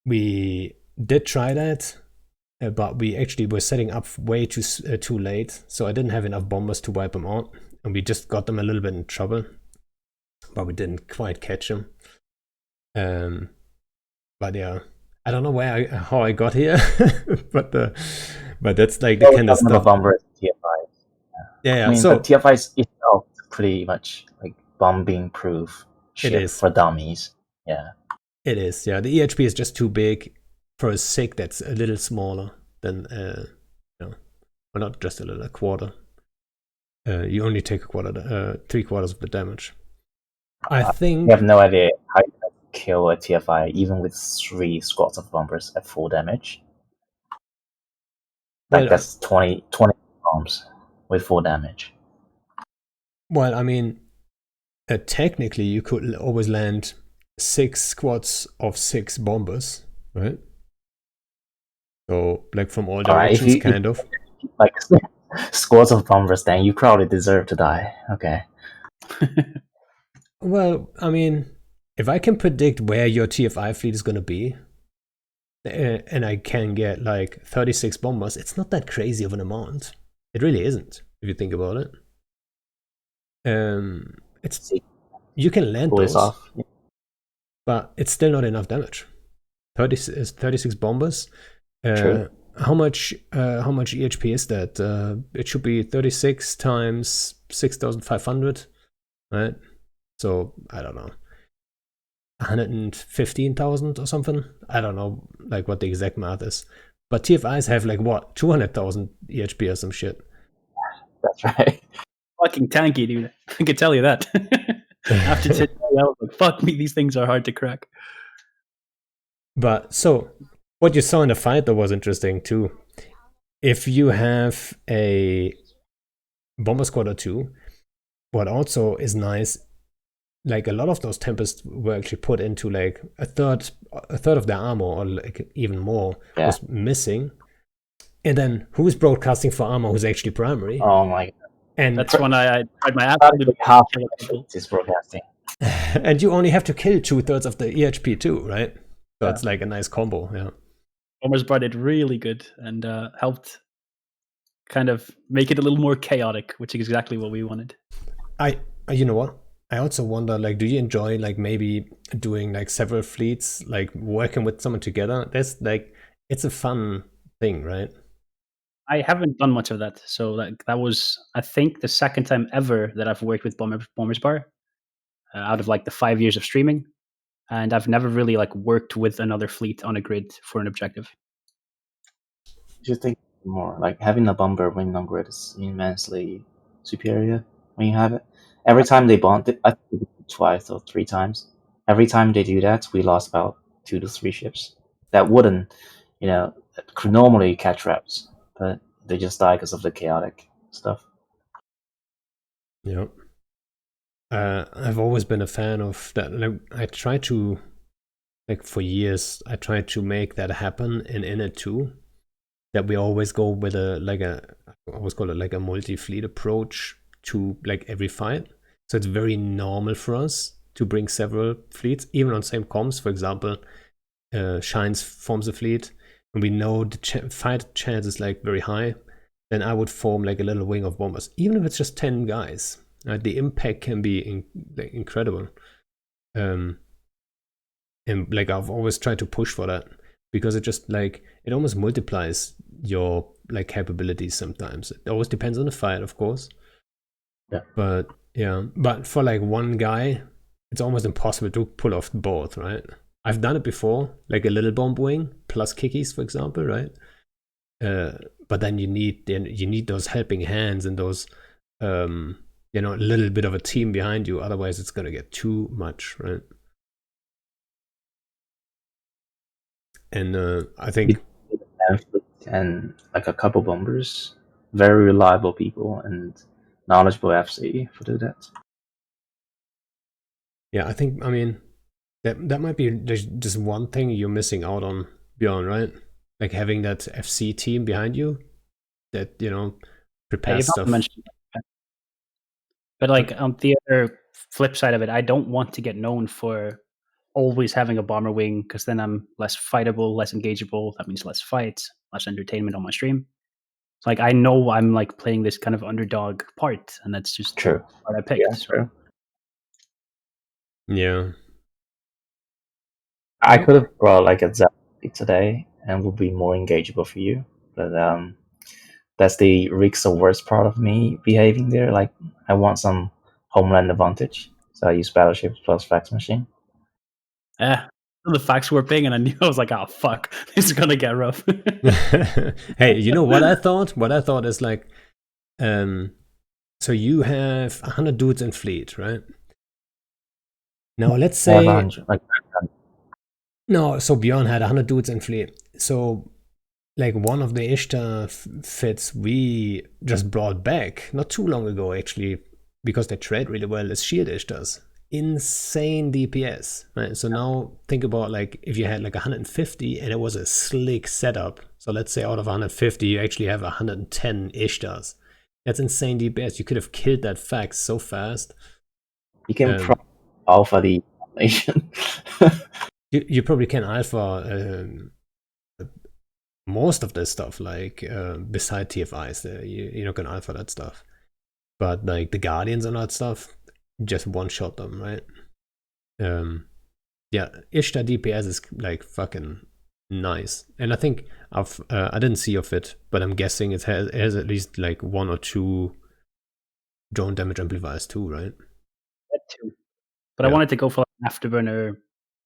we did try that, but we actually were setting up way too late, so I didn't have enough bombers to wipe them out, and we just got them a little bit in trouble, but we didn't quite catch them. But yeah, I don't know how I got here, but that's like the kind of stuff. Bomber TFI. Yeah. I mean, so the TFI is itself pretty much like bombing proof ship for dummies. Yeah. It is, yeah. The EHP is just too big for a SIG that's a little smaller than, well, not just a little, a quarter. You only take 3/4 of the damage. I think. You have no idea how you can kill a TFI even with 3 squads of bombers at full damage. Like that's 20 bombs with full damage. Well, I mean, technically you could always land 6 squads of 6 bombers, right? So, like from all directions, kind of. Like squads of bombers, then you probably deserve to die. Okay. Well, I mean, if I can predict where your TFI fleet is going to be, and I can get like 36 bombers, it's not that crazy of an amount. It really isn't, if you think about it. It's you can land those, but it's still not enough damage. 36 bombers. True. How much EHP is that? It should be 36 times 6,500, right? So I don't know, 115,000 or something. I don't know like what the exact math is, but TFIs have like what 200,000 EHP or some shit. That's right. Fucking tanky, dude. I can tell you that. After today, I was like, fuck me, these things are hard to crack. But so what you saw in the fight though was interesting too. If you have a bomber squad or 2, what also is nice, like a lot of those Tempests were actually put into like a third of their armor, or like even more was missing. And then who's broadcasting for armor who's actually primary? Oh my god. And that's when I tried my absolute half is broadcasting. And you only have to kill 2/3 of the EHP too, right? So it's like a nice combo, yeah. Bombers Bar did really good and helped kind of make it a little more chaotic, which is exactly what we wanted. You know what? I also wonder, like, do you enjoy like maybe doing like several fleets, like working with someone together? That's like, it's a fun thing, right? I haven't done much of that, so that was, I think, the second time ever that I've worked with Bombers Bar. out of like the 5 years of streaming, and I've never really like worked with another fleet on a grid for an objective. Just think more like having a bomber win on grid is immensely superior when you have it. Every time they bond, I think we did it twice or 3 times. Every time they do that, we lost about 2 to 3 ships that wouldn't, could normally catch reps, but they just die because of the chaotic stuff. Yep. I've always been a fan of that. Like, I try to, like for years, I tried to make that happen in it too. That we always go with I always call it like a multi-fleet approach to like every fight. So it's very normal for us to bring several fleets, even on same comms. For example, Shines forms a fleet, and we know the fight chance is like very high. Then I would form like a little wing of bombers, even if it's just 10 guys. The impact can be incredible. And like I've always tried to push for that, because it just like it almost multiplies your like capabilities sometimes. It always depends on the fight, of course. Yeah. But for like one guy, it's almost impossible to pull off both, right? I've done it before, like a little bomb wing plus kickies, for example, right? But then you need those helping hands and those a little bit of a team behind you. Otherwise, it's gonna get too much, right? And I think and like a couple bombers, very reliable people and knowledgeable FC for do that. Yeah, I think that might be just one thing you're missing out on, Bjorn, right? Like having that FC team behind you that prepares stuff. But like on the other flip side of it, I don't want to get known for always having a bomber wing, because then I'm less fightable, less engageable. That means less fights, less entertainment on my stream. So like I know I'm like playing this kind of underdog part, and that's just true what I picked. Yeah, true. Yeah. I could have brought like a Zap today and would be more engageable for you, but that's the Rick's the worst part of me behaving there. Like I want some homeland advantage, so I use battleships plus fax machine. The fax warping, and I knew, I was like, oh fuck, this is gonna get rough. Hey, you know what I thought? What I thought is like, so you have 100 dudes in fleet, right? Now let's say 100, like, no. So Bjorn had 100 dudes in fleet. So like one of the Ishtar fits we just brought back not too long ago, actually, because they trade really well, is Shield Ishtars. Insane DPS, right? So now think about like if you had like 150 and it was a slick setup. So let's say out of 150 you actually have 110 Ishtars. That's insane DPS. You could have killed that fax so fast. You can alpha the nation. you probably can alpha most of this stuff, like beside TFIs, you're not gonna alpha that stuff. But like the Guardians and that stuff, just one shot them, right? Yeah, Ishtar DPS is like fucking nice, and I think I didn't see of it, but I'm guessing it has at least like 1 or 2 drone damage amplifiers too, right? That too. But I wanted to go for like an afterburner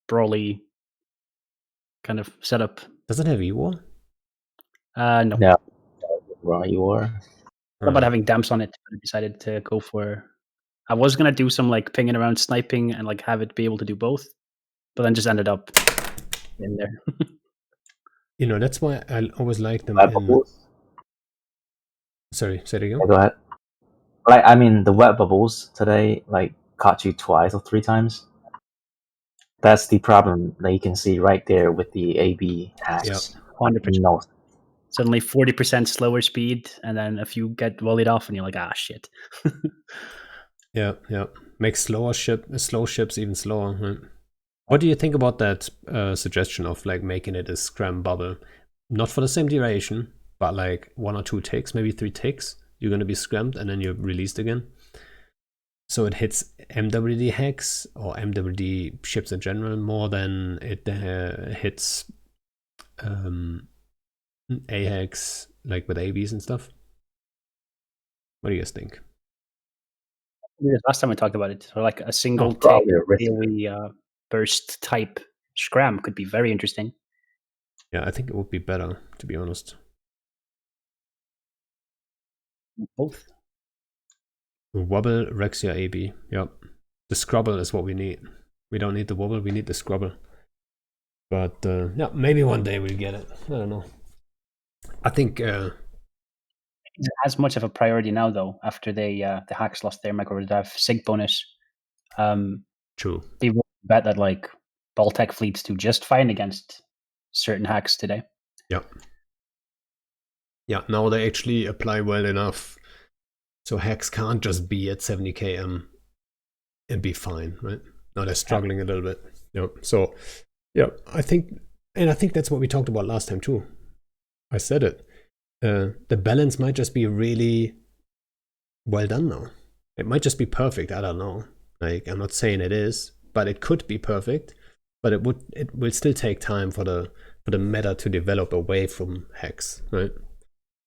brawly kind of setup. Does it have EWAR? No. No, wrong you are. What about having damps on it? I decided to go for. I was gonna do some like pinging around sniping and like have it be able to do both, but then just ended up in there. That's why I always like them. Sorry, say it again. Yeah, go ahead. Like I mean, the web bubbles today like caught you 2 or 3 times. That's the problem that you can see right there with the AB hacks. 100%. No. Suddenly 40% slower speed, and then if you get volleyed off, and you're like, ah, shit. Yeah. Makes slow ships even slower. Right? What do you think about that suggestion of like making it a scram bubble? Not for the same duration, but like 1 or 2 ticks, maybe 3 ticks. You're gonna be scrammed and then you're released again. So it hits MWD hacks or MWD ships in general more than it hits AHEX, like with ABs and stuff. What do you guys think? last time we talked about it. So like a single probably a risk. AoE burst type scram could be very interesting. Yeah, I think it would be better, to be honest. Both. Wobble, Rexia, AB. Yep. The Scrubble is what we need. We don't need the Wobble, we need the Scrubble. But yeah, maybe one day we'll get it. I don't know. I think it has much of a priority now, though. After the hacks lost their micro revive sig bonus, true. People bet that like Baltec fleets do just fine against certain hacks today. Yeah. Yeah. Now they actually apply well enough, so hacks can't just be at 70 km and be fine, right? Now they're struggling a little bit. Yeah. So yeah, I think that's what we talked about last time too. I said it. The balance might just be really well done now. It might just be perfect. I don't know. Like, I'm not saying it is, but it could be perfect. But it will still take time for the meta to develop away from hacks, right?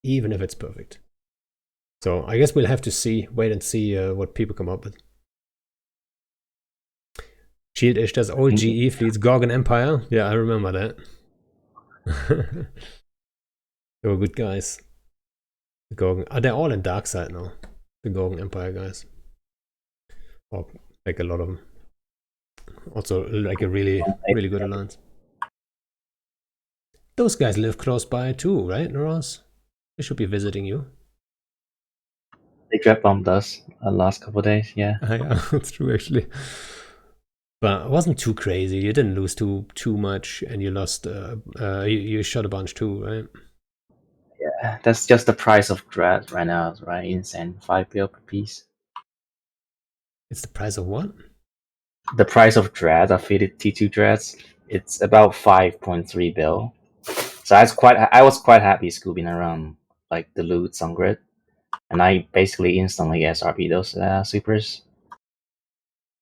Even if it's perfect. So I guess we'll have to wait and see what people come up with. Shield Ish does old GE fleets, Gorgon Empire. Yeah, I remember that. They were good guys. The Gorgon, they're all in dark side now. The Gorgon Empire guys. Or like a lot of them. Also like a really good alliance. Those guys live close by too, right, Noraus? They should be visiting you. They dread bombed us the last couple of days, yeah. Yeah, that's true actually. But it wasn't too crazy. You didn't lose too much, and you lost. You shot a bunch too, right? Yeah, that's just the price of dread right now, right? Insane, 5 bill per piece. It's the price of what? The price of dread, of fitted T2 dreads, it's about 5.3 bill. So I was quite happy scooping around like the loots on grid, and I basically instantly SRP those supers.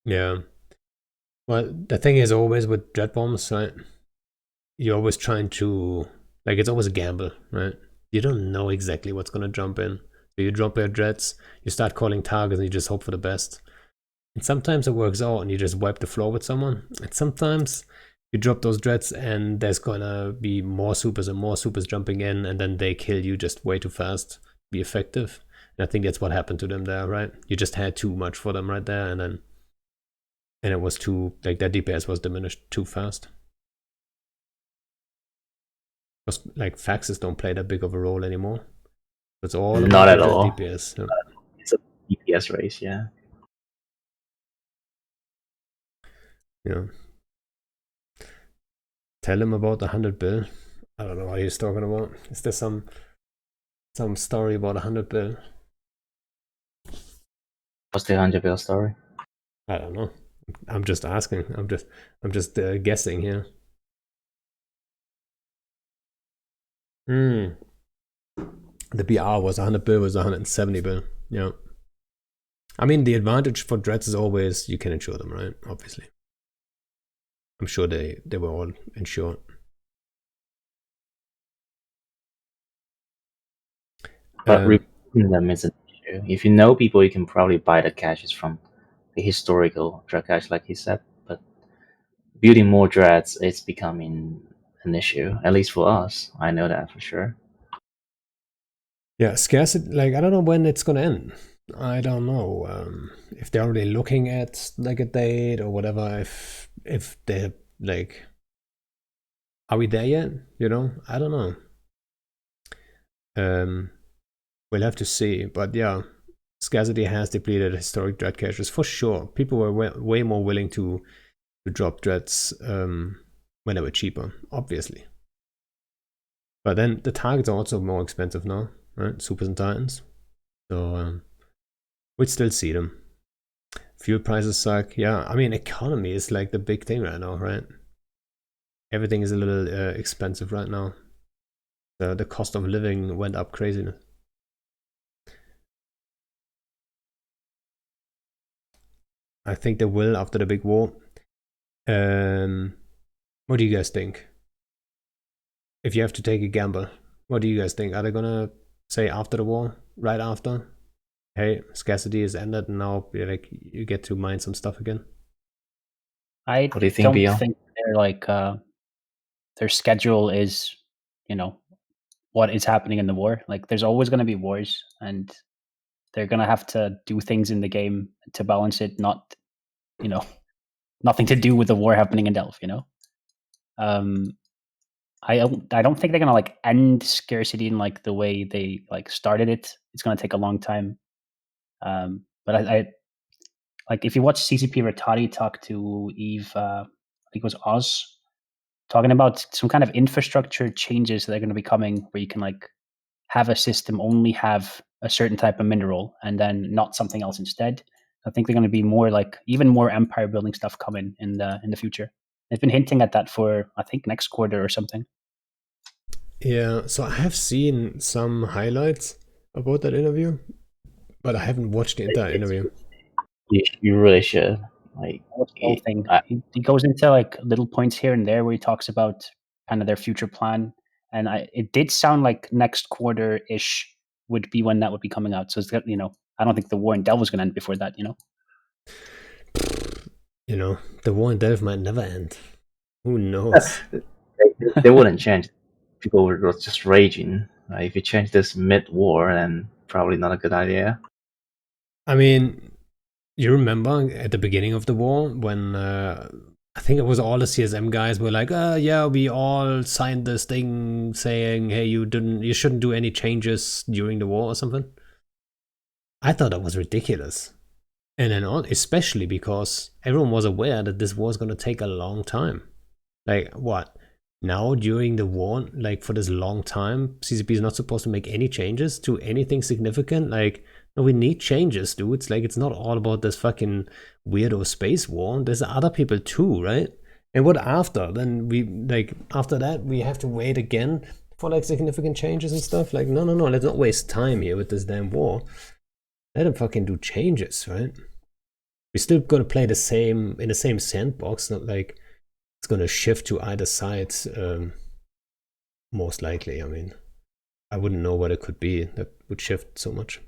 Yeah. Well, the thing is always with dread bombs, right? You're always trying to, like, it's always a gamble, right? You don't know exactly what's gonna jump in. So you drop your dreads, you start calling targets, and you just hope for the best. And sometimes it works out, and you just wipe the floor with someone. And sometimes you drop those dreads, and there's gonna be more supers and more supers jumping in, and then they kill you just way too fast to be effective. And I think that's what happened to them there, right? You just had too much for them right there, and it was too, like, their DPS was diminished too fast. Because, like, faxes don't play that big of a role anymore. It's all about not at all. DPS. Yeah. It's a DPS race, yeah. Yeah. Tell him about the 100 bill. I don't know what he's talking about. Is there some story about 100 bill? What's the 100 bill story? I don't know. I'm just asking. I'm just guessing here. The BR was 100 bill, was 170 bill. Yeah. I mean, the advantage for dreads is always you can insure them, right? Obviously. I'm sure they were all insured. But removing them is an issue. If you know people, you can probably buy the caches from the historical dread cache, like he said. But building more dreads, it's becoming an issue, at least for us. I know that for sure. Yeah, scarcity, like, I don't know when it's gonna end. I don't know if they're already looking at like a date or whatever. If they're like, are we there yet? You know, I don't know. We'll have to see. But yeah, scarcity has depleted historic dread caches for sure. People were way more willing to drop dreads when they were cheaper, obviously. But then the targets are also more expensive now, right? Supers and Titans. So we'd still see them. Fuel prices suck. Yeah, I mean, economy is like the big thing right now, right? Everything is a little expensive right now. The cost of living went up craziness. I think they will after the big war. What do you guys think? If you have to take a gamble, what do you guys think? Are they gonna say after the war? Right after? hey, scarcity is ended, and now like you get to mine some stuff again. I What do you think, don't Bjorn? think they're like their schedule is, what is happening in the war. Like, there's always going to be wars, and they're going to have to do things in the game to balance it. Not, nothing to do with the war happening in Delph. I don't think they're gonna like end scarcity in like the way they like started it. It's gonna take a long time. But I like, if you watch CCP Rattati talk to Eve, I think it was Oz, talking about some kind of infrastructure changes that are going to be coming, where you can like have a system only have a certain type of mineral and then not something else instead. I think they're going to be more like even more empire building stuff coming in the future. They've been hinting at that for, I think, next quarter or something. Yeah, so I have seen some highlights about that interview, but I haven't watched the entire interview. You really should. Like, What's the whole thing? He goes into like little points here and there where he talks about kind of their future plan, and it did sound like next quarter ish would be when that would be coming out. So it's got, I don't think the war in Delph was going to end before that. The war in Delph might never end. Who knows? they wouldn't change. People were just raging. If you change this mid-war, then probably not a good idea. I mean, you remember at the beginning of the war when I think it was all the CSM guys were like, yeah, we all signed this thing saying, hey, you shouldn't do any changes during the war or something. I thought that was ridiculous. And then especially because everyone was aware that this war is going to take a long time. Like, what? Now, during the war, like, for this long time, CCP is not supposed to make any changes to anything significant? Like, no, we need changes, dude. It's like, it's not all about this fucking weirdo space war. There's other people too, right? And what after? Then after that, we have to wait again for, like, significant changes and stuff? Like, no, let's not waste time here with this damn war. Let them fucking do changes, right? We're still gonna play in the same sandbox, not like it's gonna shift to either side, most likely. I mean, I wouldn't know what it could be that would shift so much.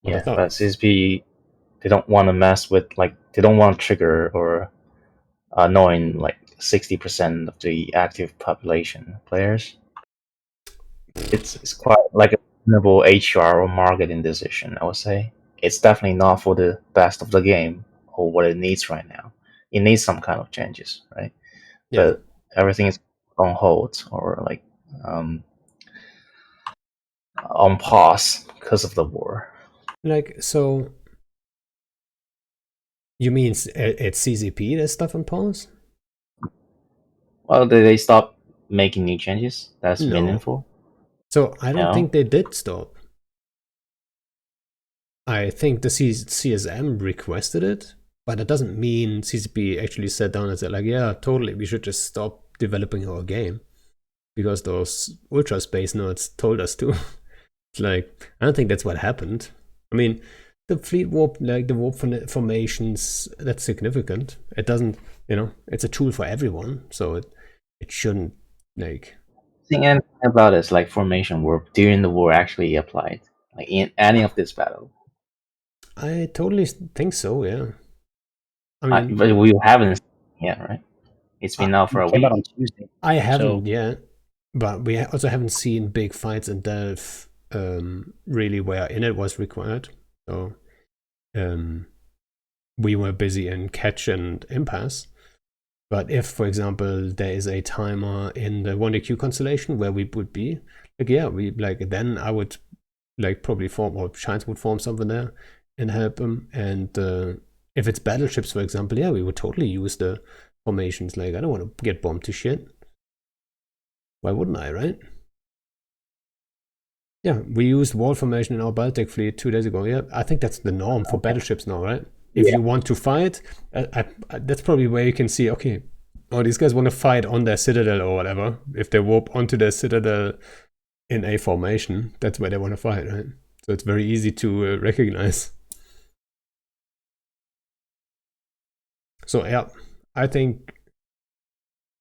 But CSP, they don't want to mess with, like, they don't want to trigger or knowing like 60% of the active population players. It's quite like a reasonable HR or marketing decision, I would say. It's definitely not for the best of the game or what it needs right now. It needs some kind of changes, right? Yeah. But everything is on hold or like on pause because of the war. Like, so you mean at CCP there's stuff on pause? Well, they stop making new changes? That's No. meaningful? So I don't No? think they did stop. I think the CSM requested it, but that doesn't mean CCP actually sat down and said, like, yeah, totally, we should just stop developing our game because those ultra space nerds told us to. It's like, I don't think that's what happened. I mean, the fleet warp, like the warp formations, that's significant. It doesn't, it's a tool for everyone, so it shouldn't, like. Think anything about this, like formation warp during the war actually applied, like in any of this battle? I totally think so, yeah. I mean, but we haven't yet, right? It's been out for a week. On Tuesday. I haven't yet, but we also haven't seen big fights in Delph, really where in it was required. So we were busy in catch and impasse. But if, for example, there is a timer in the 1DQ constellation where we would be, like, yeah, then I would probably form, or Shines would form something there and help them. And if it's battleships, for example, yeah, we would totally use the formations. Like, I don't want to get bombed to shit. Why wouldn't I, right? Yeah, we used wall formation in our Baltic fleet 2 days ago. Yeah, I think that's the norm for battleships now, right? If you want to fight, that's probably where you can see, okay, these guys want to fight on their citadel or whatever. If they warp onto their citadel in a formation, that's where they want to fight, right? So it's very easy to recognize. So yeah, I think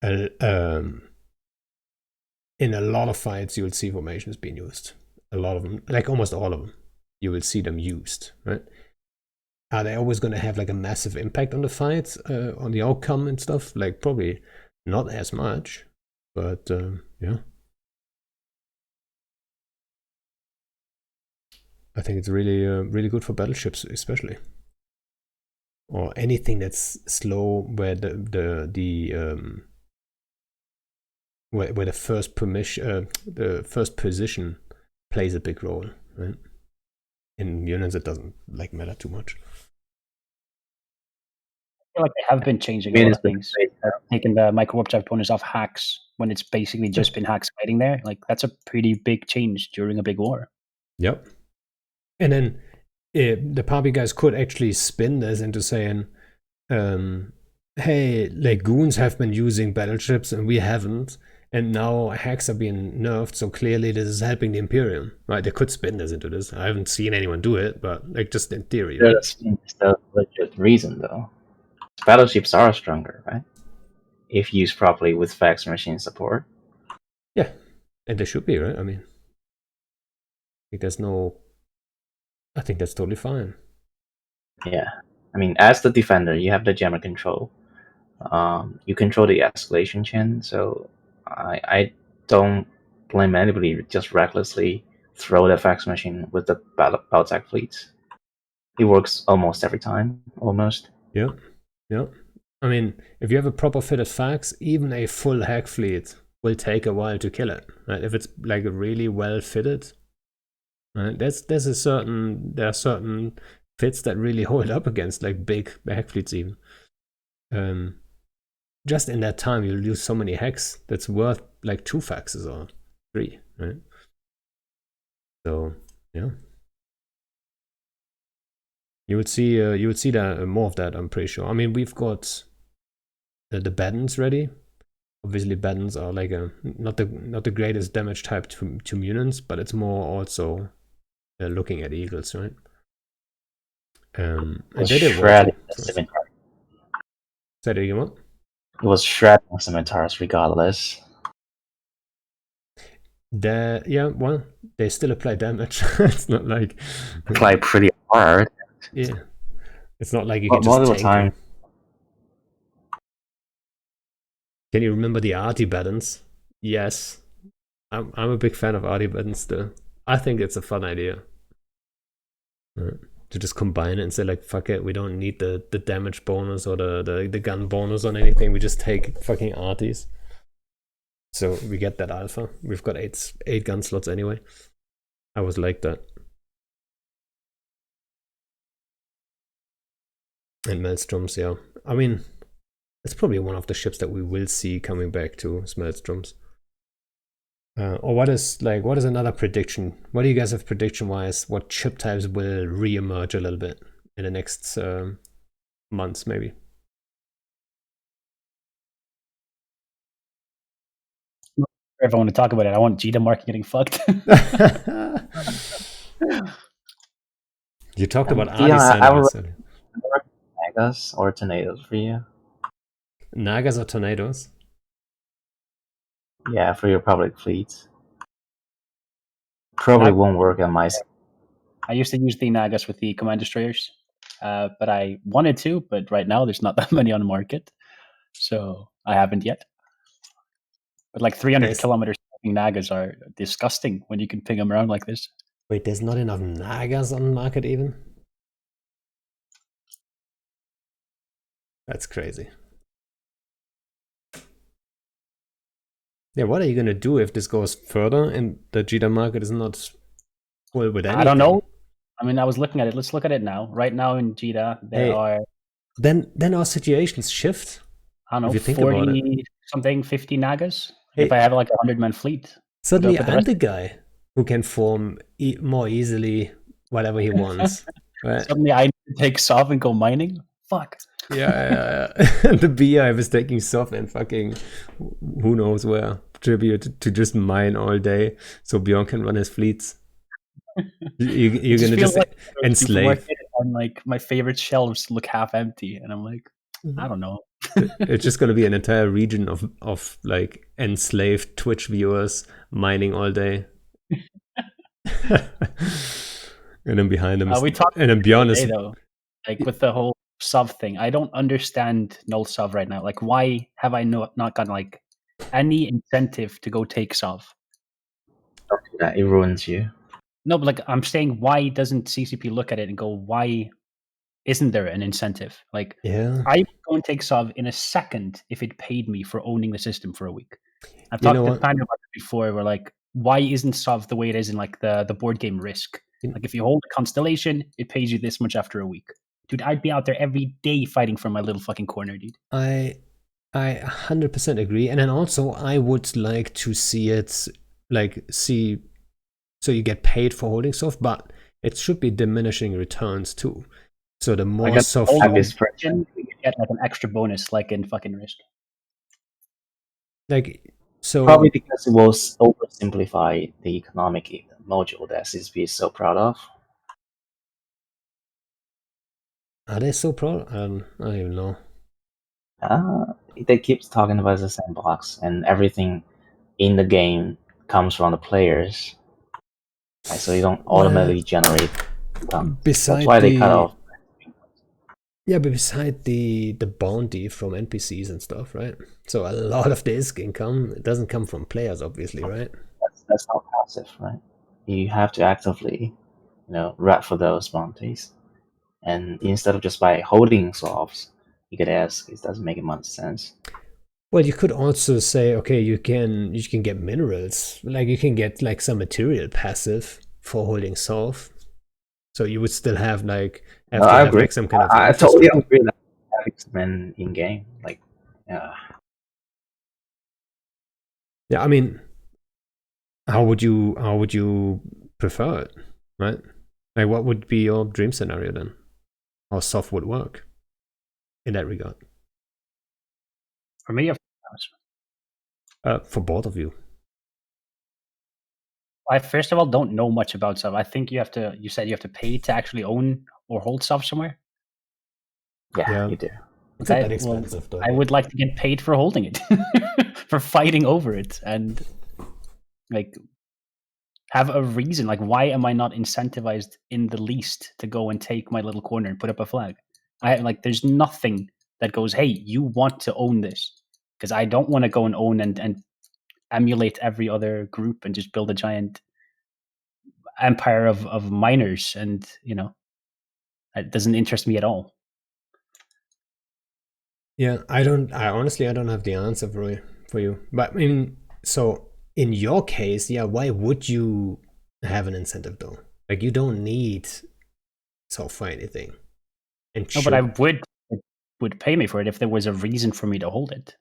in a lot of fights you'll see formations being used. A lot of them, like almost all of them. you will see them used, right? Are they always going to have like a massive impact on the fight, on the outcome and stuff? Like probably not as much, but yeah. I think it's really, really good for battleships, especially, or anything that's slow, where where the first position plays a big role, right? In units, it doesn't like matter too much. I feel like they have been changing a lot of things. Taking the micro warp drive bonus off hacks when it's basically just been hacks fighting there. Like that's a pretty big change during a big war. Yep. And then the Papi guys could actually spin this into saying, hey, like goons have been using battleships and we haven't, and now hacks are being nerfed, so clearly this is helping the Imperium, right? They could spin this into this. I haven't seen anyone do it, but like just in theory. Right? That's the legit reason, though. Battleships are stronger, right? If used properly with fax machine support. Yeah, and they should be, right? I mean, I think that's totally fine. Yeah, I mean, as the defender, you have the jammer control. You control the escalation chain, so I don't blame anybody to just recklessly throw the fax machine with the battle tech fleets. It works almost every time, almost. Yeah. I mean, if you have a proper fitted fax, even a full hack fleet will take a while to kill it, right? If it's like really well fitted, right? There are certain fits that really hold up against like big hack fleets even. Just in that time, you'll use so many hacks that's worth like 2 faxes or 3, right? So yeah, you would see that more of that. I'm pretty sure. I mean, we've got the Battens ready. Obviously, Battens are like not the greatest damage type to mutants, but it's more also looking at eagles, right? And they did shredding well. the scimitar. Say that again, what? It was shredding scimitars regardless. Well, they still apply damage. It's not like apply pretty hard. Yeah, it's not like you can just multiple tank times. them. Can you remember the Artie Battens? Yes, I'm a big fan of Artie Battens still. I think it's a fun idea. To just combine it and say like, fuck it, we don't need the damage bonus or the gun bonus on anything. We just take fucking Arties. So we get that alpha. We've got eight gun slots anyway. I was like that. And Maelstroms, yeah. I mean, it's probably one of the ships that we will see coming back to Maelstroms. Or what is another prediction? What do you guys have prediction-wise? What ship types will re-emerge a little bit in the next months, maybe? If I want to talk about it, I want Jita Mark getting fucked. You talked about Nagas or tornadoes for you? Nagas or tornadoes? Yeah, for your public fleets. Probably won't work on my side. I used to use the Nagas with the command destroyers, but I wanted to, but right now there's not that many on the market, so I haven't yet. But like 300 kilometers Nagas are disgusting when you can ping them around like this. Wait, there's not enough Nagas on the market even? That's crazy. Yeah, what are you gonna do if this goes further and the Jita market is not full with anything? I don't know. I mean, I was looking at it. Let's look at it now. Right now in Jita, there are... Then our situations shift. I don't know, 40 something, 50 Nagas. If I have like 100-man fleet. Suddenly I'm the guy who can form more easily whatever he wants. Right? Suddenly I need to take Sov and go mining? Fuck. Yeah. The beehive is taking Sov and fucking who knows where. Tribute to just mine all day so Bjorn can run his fleets. You're gonna just like enslave. And like my favorite shelves look half empty, and I'm like, I don't know. It's just gonna be an entire region of like enslaved Twitch viewers mining all day. And then behind him is, we talked and then Bjorn is, today, though, like with the whole sov thing. I don't understand null sov right now. Like, why have I not gotten like any incentive to go take sov? Don't do that. It ruins you. No, but like I'm saying, why doesn't CCP look at it and go, why isn't there an incentive? Like, yeah. I would go and take sov in a second if it paid me for owning the system for a week. I've You know talked to what? Panda about it before. Where like, why isn't sov the way it is in like the board game Risk? Like, if you hold a constellation, it pays you this much after a week. Dude, I'd be out there every day fighting for my little fucking corner, dude. I 100% agree. And then also I would like to see it, like, see, so you get paid for holding soft, but it should be diminishing returns too. So the more soft hold you this person, you get like an extra bonus, like in fucking Risk. like, so Probably because it will oversimplify the economic module that CSP is so proud of. are they so proud? I don't even know. They keep talking about the sandbox and everything in the game comes from the players. Right, so you don't automatically generate income. That's why they cut off. Yeah, but beside the bounty from NPCs and stuff, right? So a lot of the ISK income, it doesn't come from players, obviously, right? That's not passive, right? You have to actively, rat for those bounties. And instead of just by holding softs, you could ask, it doesn't make much sense. Well, you could also say, okay, you can get minerals, like you can get like some material passive for holding soft. So you would still have like I agree. Like some kind of. I totally agree that having in game, like, yeah. Yeah, I mean, how would you prefer it, right? Like, what would be your dream scenario then? How soft would work in that regard? For me, for both of you. I first of all don't know much about sov. I think you said you have to pay to actually own or hold sov somewhere. Yeah, you do. It's not that expensive, though. I would like to get paid for holding it, for fighting over it, and like have a reason. Like, why am I not incentivized in the least to go and take my little corner and put up a flag? There's nothing that goes, hey, you want to own this, because I don't want to go and own and emulate every other group and just build a giant empire of miners, and that doesn't interest me at all. Yeah, I honestly don't have the answer for you. But I mean, so in your case, yeah, why would you have an incentive though? Like, you don't need soft for anything. No, but I would pay me for it if there was a reason for me to hold it.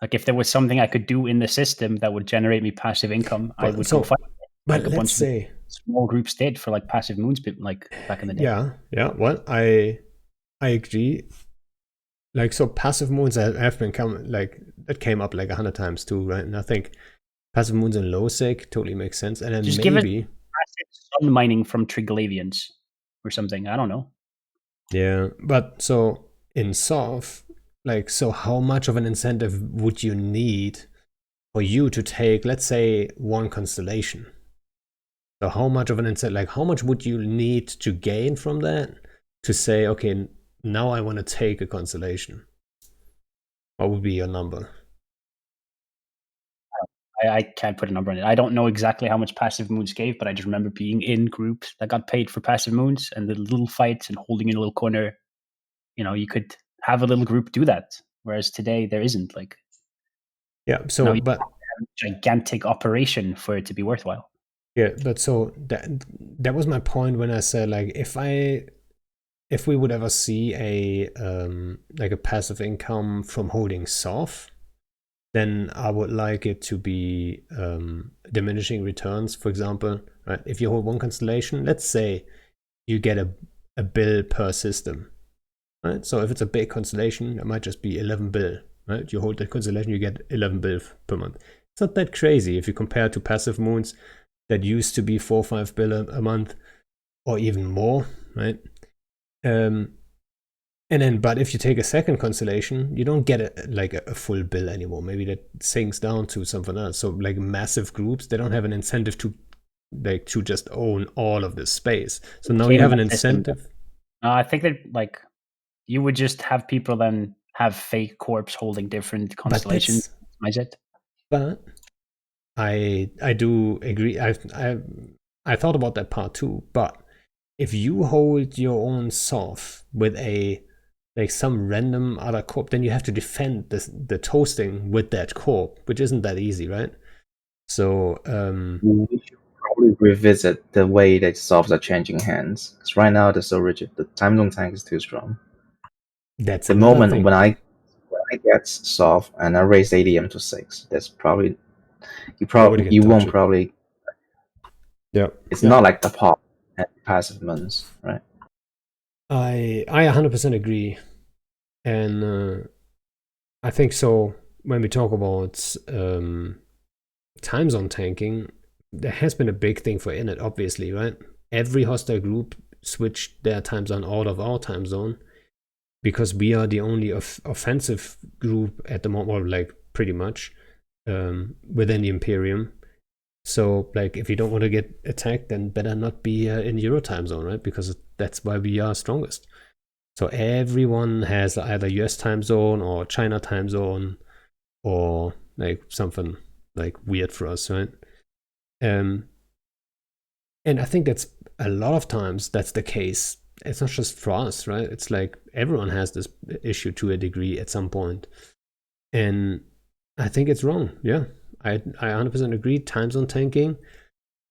Like, if there was something I could do in the system that would generate me passive income, I would go fight. But like let's say small groups did for like passive moons, like back in the day. Yeah. Well, I agree. Like, so passive moons have been that came up like 100 times too, right? And I think passive moons in low sec totally makes sense. And then just maybe give it passive sun mining from Triglavians or something. I don't know. Yeah, but so in soft, like, so how much of an incentive would you need for you to take, let's say, one constellation? So how much of an incentive, like, how much would you need to gain from that to say, okay, now I want to take a constellation? What would be your number? I can't put a number on it. I don't know exactly how much passive moons gave, but I just remember being in groups that got paid for passive moons and the little fights and holding in a little corner. You could have a little group do that, whereas today there isn't. Like, yeah, so but have a gigantic operation for it to be worthwhile. Yeah, but so that was my point when I said, like, if we would ever see a like a passive income from holding soft, then I would like it to be diminishing returns. For example, right? If you hold one constellation, let's say you get a bill per system, right? So if it's a big constellation, it might just be 11 bill, right? You hold that constellation, you get 11 bill per month. It's not that crazy if you compare to passive moons that used to be 4 or 5 bill a month, or even more, right? And then, but if you take a second constellation, you don't get a full bill anymore. Maybe that sinks down to something else. So like massive groups, they don't have an incentive to like to just own all of this space. So now you have an incentive. I think that like you would just have people then have fake corps holding different constellations. But I do agree. I thought about that part too. But if you hold your own Sov with a like some random other corp, then you have to defend the toasting with that corp, which isn't that easy, right? So we should probably revisit the way that Sovs are changing hands. Because right now they're so rigid. The time zone tank is too strong. That's the moment thing. when I get Sov and I raise ADM to 6, that's probably you won't probably. Yeah, it's not like the pop and passive moons, right? I 100% agree, and I think so. When we talk about time zone tanking, there has been a big thing for Init, obviously, right? Every hostile group switched their time zone out of our time zone because we are the only offensive group at the moment, well, like pretty much within the Imperium. So, like, if you don't want to get attacked, then better not be in Euro time zone, right? Because that's why we are strongest. So everyone has either US time zone or China time zone or like something like weird for us, right? And I think that's a lot of times that's the case. It's not just for us, right? It's like everyone has this issue to a degree at some point. And I think it's wrong. Yeah, I 100% agree. Time zone tanking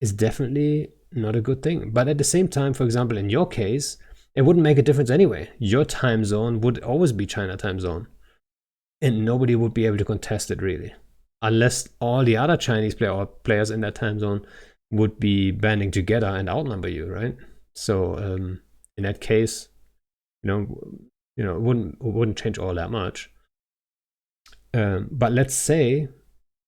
is definitely not a good thing. But at the same time, for example, in your case, it wouldn't make a difference anyway. Your time zone would always be China time zone. And nobody would be able to contest it really. Unless all the other Chinese players in that time zone would be banding together and outnumber you, right? So in that case, it wouldn't change all that much. But let's say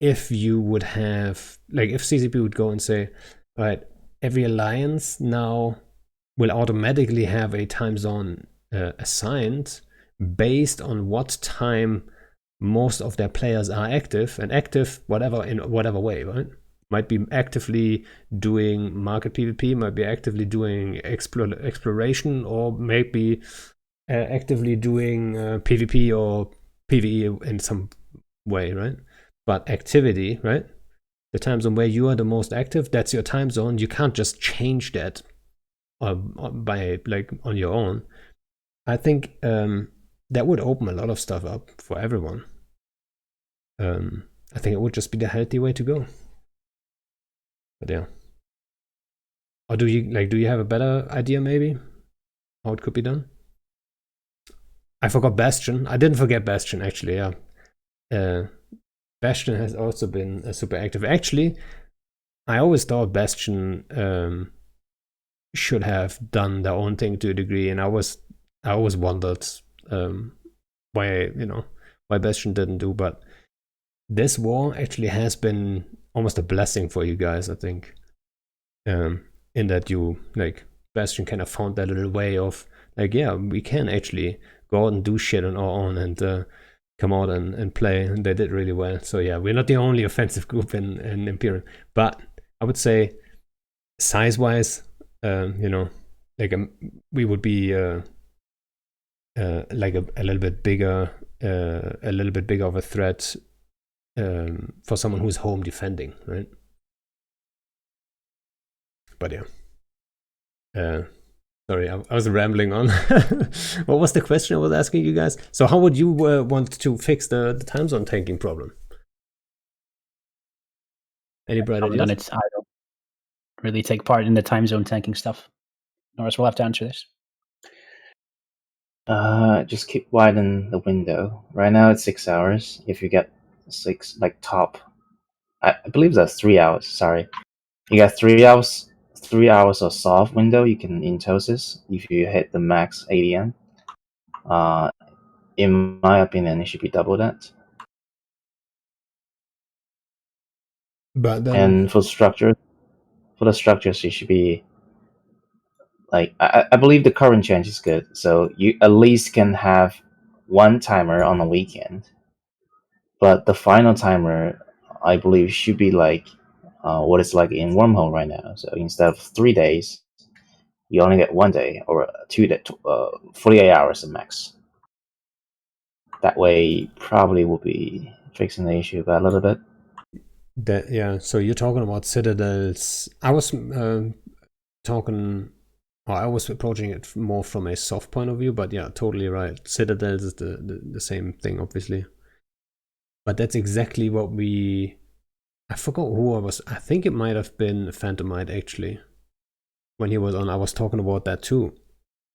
if you would have, like, if CCP would go and say, all right, every alliance now will automatically have a time zone assigned based on what time most of their players are active, and active whatever in whatever way, right? Might be actively doing market PvP, might be actively doing exploration, or maybe actively doing PvP or PvE in some way, right? But activity, right? The time zone where you are the most active, that's your time zone. You can't just change that by like on your own. I think that would open a lot of stuff up for everyone. I think it would just be the healthy way to go. But yeah. Or do you have a better idea maybe how it could be done? I forgot Bastion. I didn't forget Bastion actually. Yeah. Bastion has also been super active. Actually, I always thought Bastion should have done their own thing to a degree, and I always wondered why Bastion didn't do. But this war actually has been almost a blessing for you guys, I think. In that you, like, Bastion kind of found that little way of, like, yeah, we can actually go out and do shit on our own and come out and play, and they did really well. So yeah, we're not the only offensive group in Imperium, but I would say size-wise, we would be like a little bit bigger of a threat for someone who's home defending, right? But yeah. Sorry, I was rambling on. What was the question I was asking you guys? So how would you want to fix the time zone tanking problem? Any bright ideas? I don't really take part in the time zone tanking stuff. Noraus will have to answer this. Just keep widen the window. Right now it's 6 hours. If you get 6, like top, I believe that's 3 hours. Sorry, you got 3 hours. 3 hours of soft window you can intosis if you hit the max ADM. In my opinion, it should be double that. But then, and for the structures, it should be like I believe the current change is good. So you at least can have one timer on the weekend, but the final timer, I believe, should be like what it's like in Wormhole right now. So instead of 3 days, you only get 1 day or 48 hours at max. That way, probably will be fixing the issue by a little bit. Yeah, so you're talking about Citadels. I was I was approaching it more from a soft point of view, but yeah, totally right. Citadels is the same thing, obviously. But that's exactly what I forgot who I was. I think it might have been Phantomite, actually. When he was on, I was talking about that too.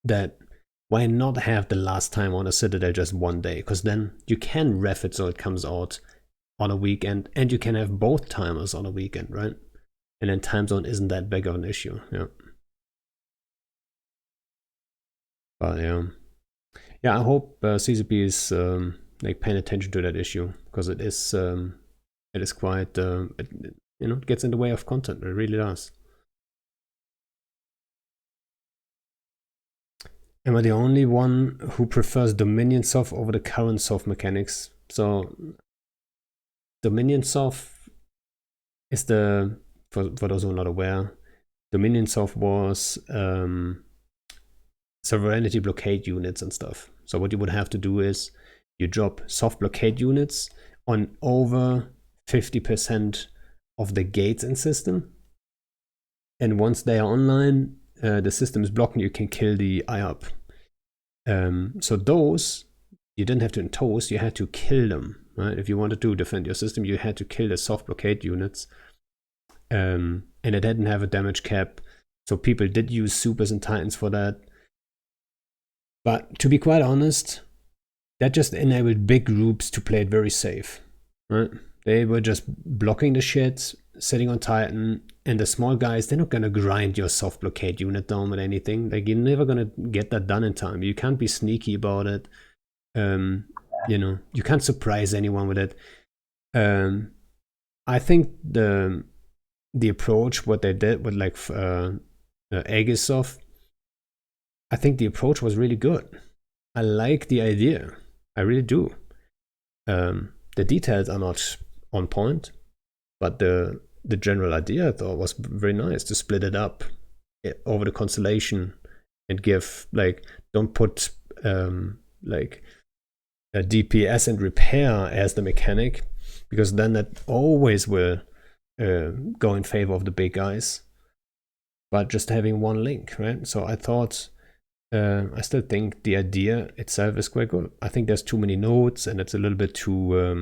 That why not have the last time on a Citadel just 1 day? Because then you can ref it so it comes out on a weekend, and you can have both timers on a weekend, right? And then time zone isn't that big of an issue. Yeah. But yeah, I hope CCP is like paying attention to that issue, because it is quite it gets in the way of content. It really does. Am I the only one who prefers Dominion Soft over the current soft mechanics? So Dominion Soft is for those who are not aware, Dominion Soft was sovereignty blockade units and stuff. So what you would have to do is you drop soft blockade units on over 50% of the gates in system, and once they are online, the system is blocked and you can kill the IOP. So those you didn't have to toast, you had to kill them, right? If you wanted to defend your system, you had to kill the soft blockade units, and it didn't have a damage cap, so people did use supers and titans for that. But to be quite honest, that just enabled big groups to play it very safe, right? They were just blocking the shit, sitting on Titan, and the small guys, they're not gonna grind your soft blockade unit down with anything. Like, you're never gonna get that done in time. You can't be sneaky about it. You can't surprise anyone with it. I think the approach, what they did with like Aegissoft, I think the approach was really good. I like the idea. I really do. The details are not on point, but the general idea I thought was very nice, to split it up over the constellation and give, like, don't put like a DPS and repair as the mechanic, because then that always will go in favor of the big guys, but just having one link, right? So I thought, I still think the idea itself is quite good. I think there's too many nodes, and it's a little bit too a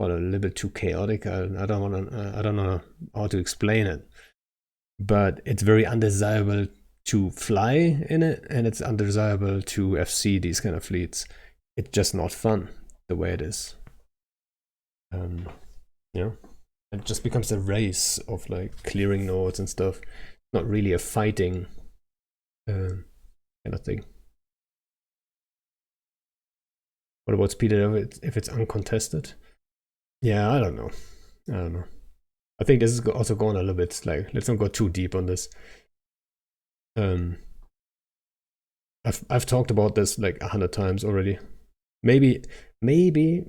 little bit too chaotic. I don't know how to explain it, but it's very undesirable to fly in it, and it's undesirable to FC these kind of fleets. It's just not fun the way it is. It just becomes a race of like clearing nodes and stuff, not really a fighting kind of thing. What about speed if it's uncontested? Yeah, I don't know. I think this is also going a little bit, like, let's not go too deep on this. I've talked about this like 100 times already. Maybe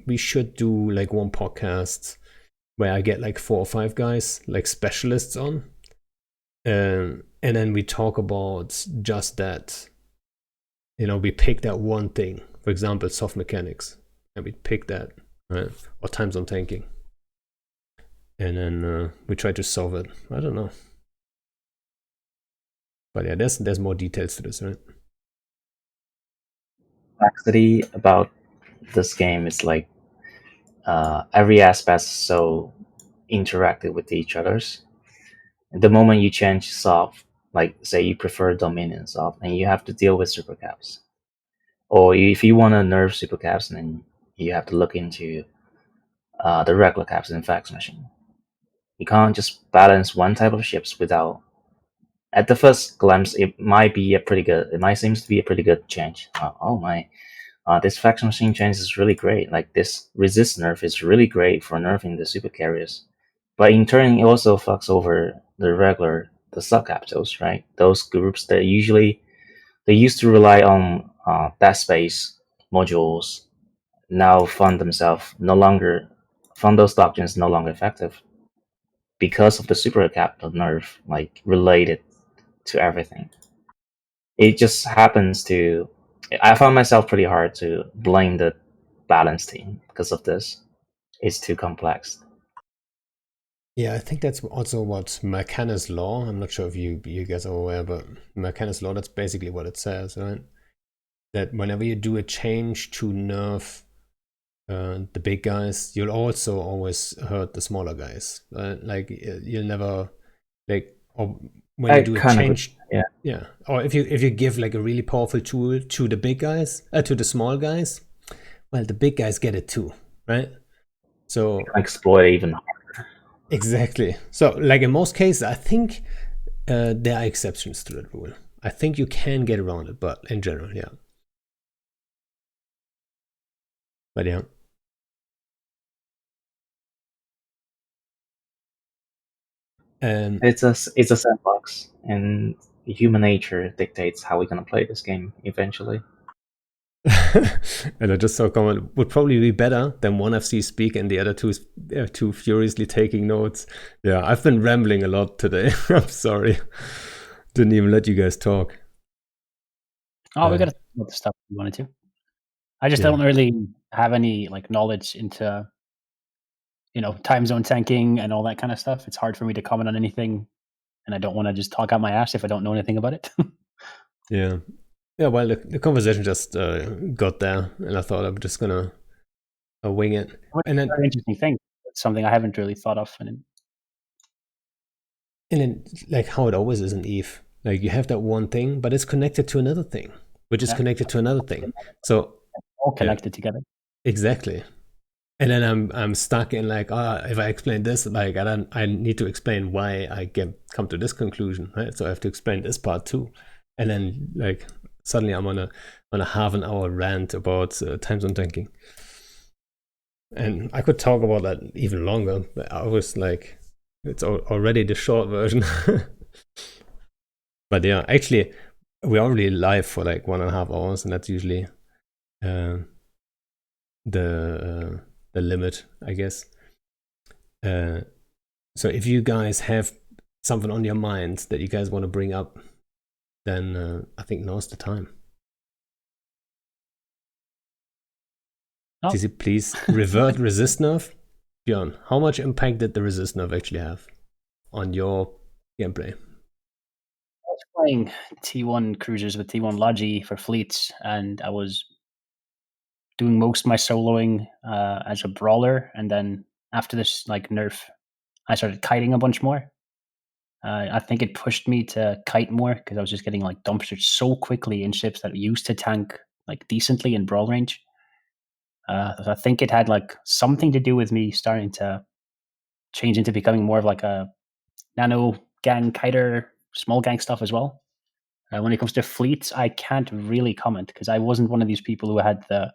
we should do like one podcast where I get like 4 or 5 guys, like specialists on, and then we talk about just that. We pick that one thing, for example, soft mechanics, and we pick that, right? Or time zone tanking, and then we try to solve it. I don't know, but yeah, there's more details to this, right? Complexity about this game is like every aspect is so interactive with each others. The moment you change soft, like say you prefer Dominion soft, and you have to deal with supercaps, or if you want to nerf supercaps, then you have to look into the regular caps in fax machine. You can't just balance one type of ships without. At the first glance, it might seem to be a pretty good change. Oh my, this faction machine change is really great. Like, this resist nerf is really great for nerfing the super carriers. But in turn, it also fucks over the sub capitals, right? Those groups that they used to rely on that space modules now found those doctrines no longer effective because of the super capital nerf, like related to everything. It just happens to. I found myself pretty hard to blame the balance team because of this. It's too complex. Yeah, I think that's also what Marcana's law. I'm not sure if you guys are aware, but Marcana's law, that's basically what it says, right? That whenever you do a change to nerf the big guys, you'll also always hurt the smaller guys. Like you'll never like, or when you do a change, yeah. Or if you give like a really powerful tool to the big guys, to the small guys, well, the big guys get it too, right? So exploit even harder. Exactly. So, like in most cases, I think there are exceptions to that rule. I think you can get around it, but in general, yeah. But yeah. It's a sandbox, and human nature dictates how we're gonna play this game eventually. And I just saw a comment, would probably be better than one FC speak and the other two furiously taking notes. Yeah, I've been rambling a lot today. I'm sorry. Didn't even let you guys talk. Oh, we got to talk about the stuff we wanted to. I just don't really have any like knowledge into, time zone tanking and all that kind of stuff. It's hard for me to comment on anything, and I don't want to just talk out my ass if I don't know anything about it. Yeah. Yeah, well, the conversation just got there, and I thought I'm just gonna wing it. And then, an interesting thing. It's something I haven't really thought of. And then, like how it always is in Eve, like you have that one thing, but it's connected to another thing, which is connected to another thing. So all connected together. Exactly. And then I'm stuck in like, if I explain this, like I need to explain why I come to this conclusion, right? So I have to explain this part too. And then like suddenly I'm on a half an hour rant about time zone tanking. And I could talk about that even longer, but I was like, it's already the short version. But yeah, actually, we're already live for like 1.5 hours, and that's usually the limit, I guess. So if you guys have something on your mind that you guys want to bring up, then I think now's the time. Oh. Please revert resist nerf. Bjorn, how much impact did the resist nerf actually have on your gameplay? I was playing T1 cruisers with T1 Logi for fleets, and I was doing most of my soloing as a brawler, and then after this like nerf, I started kiting a bunch more. I think it pushed me to kite more because I was just getting like dumpstered so quickly in ships that used to tank like decently in brawl range. I think it had like something to do with me starting to change into becoming more of like a nano gang kiter, small gang stuff as well. When it comes to fleets, I can't really comment because I wasn't one of these people who had the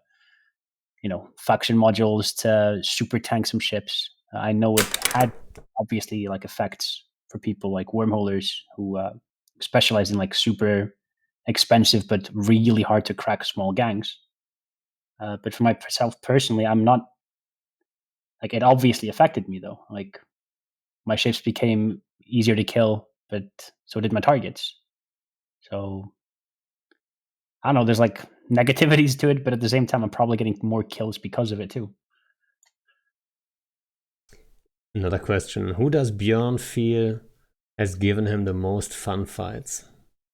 faction modules to super tank some ships. I know it had obviously like effects for people like wormholers who specialize in like super expensive but really hard to crack small gangs. But for myself personally, I'm not like it obviously affected me though. Like my ships became easier to kill, but so did my targets. So I don't know, there's like negativities to it, but at the same time I'm probably getting more kills because of it too. Another question. Who does Bjorn feel has given him the most fun fights?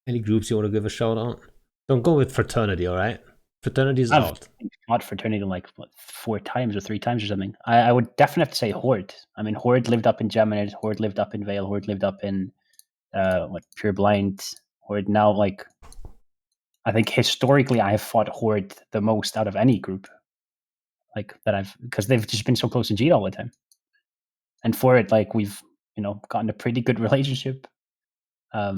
Any groups you want to give a shout out? Don't go with fraternity, all right? Fraternity is out. I've fought fraternity like 4 times or 3 times or something. I would definitely have to say Horde. I mean, Horde lived up in Geminid, Horde lived up in Vale, Horde lived up in Pure Blind. Horde now, like, I think historically I have fought Horde the most out of any group. Like, because they've just been so close to Jeet all the time. And for it, like, we've, gotten a pretty good relationship. I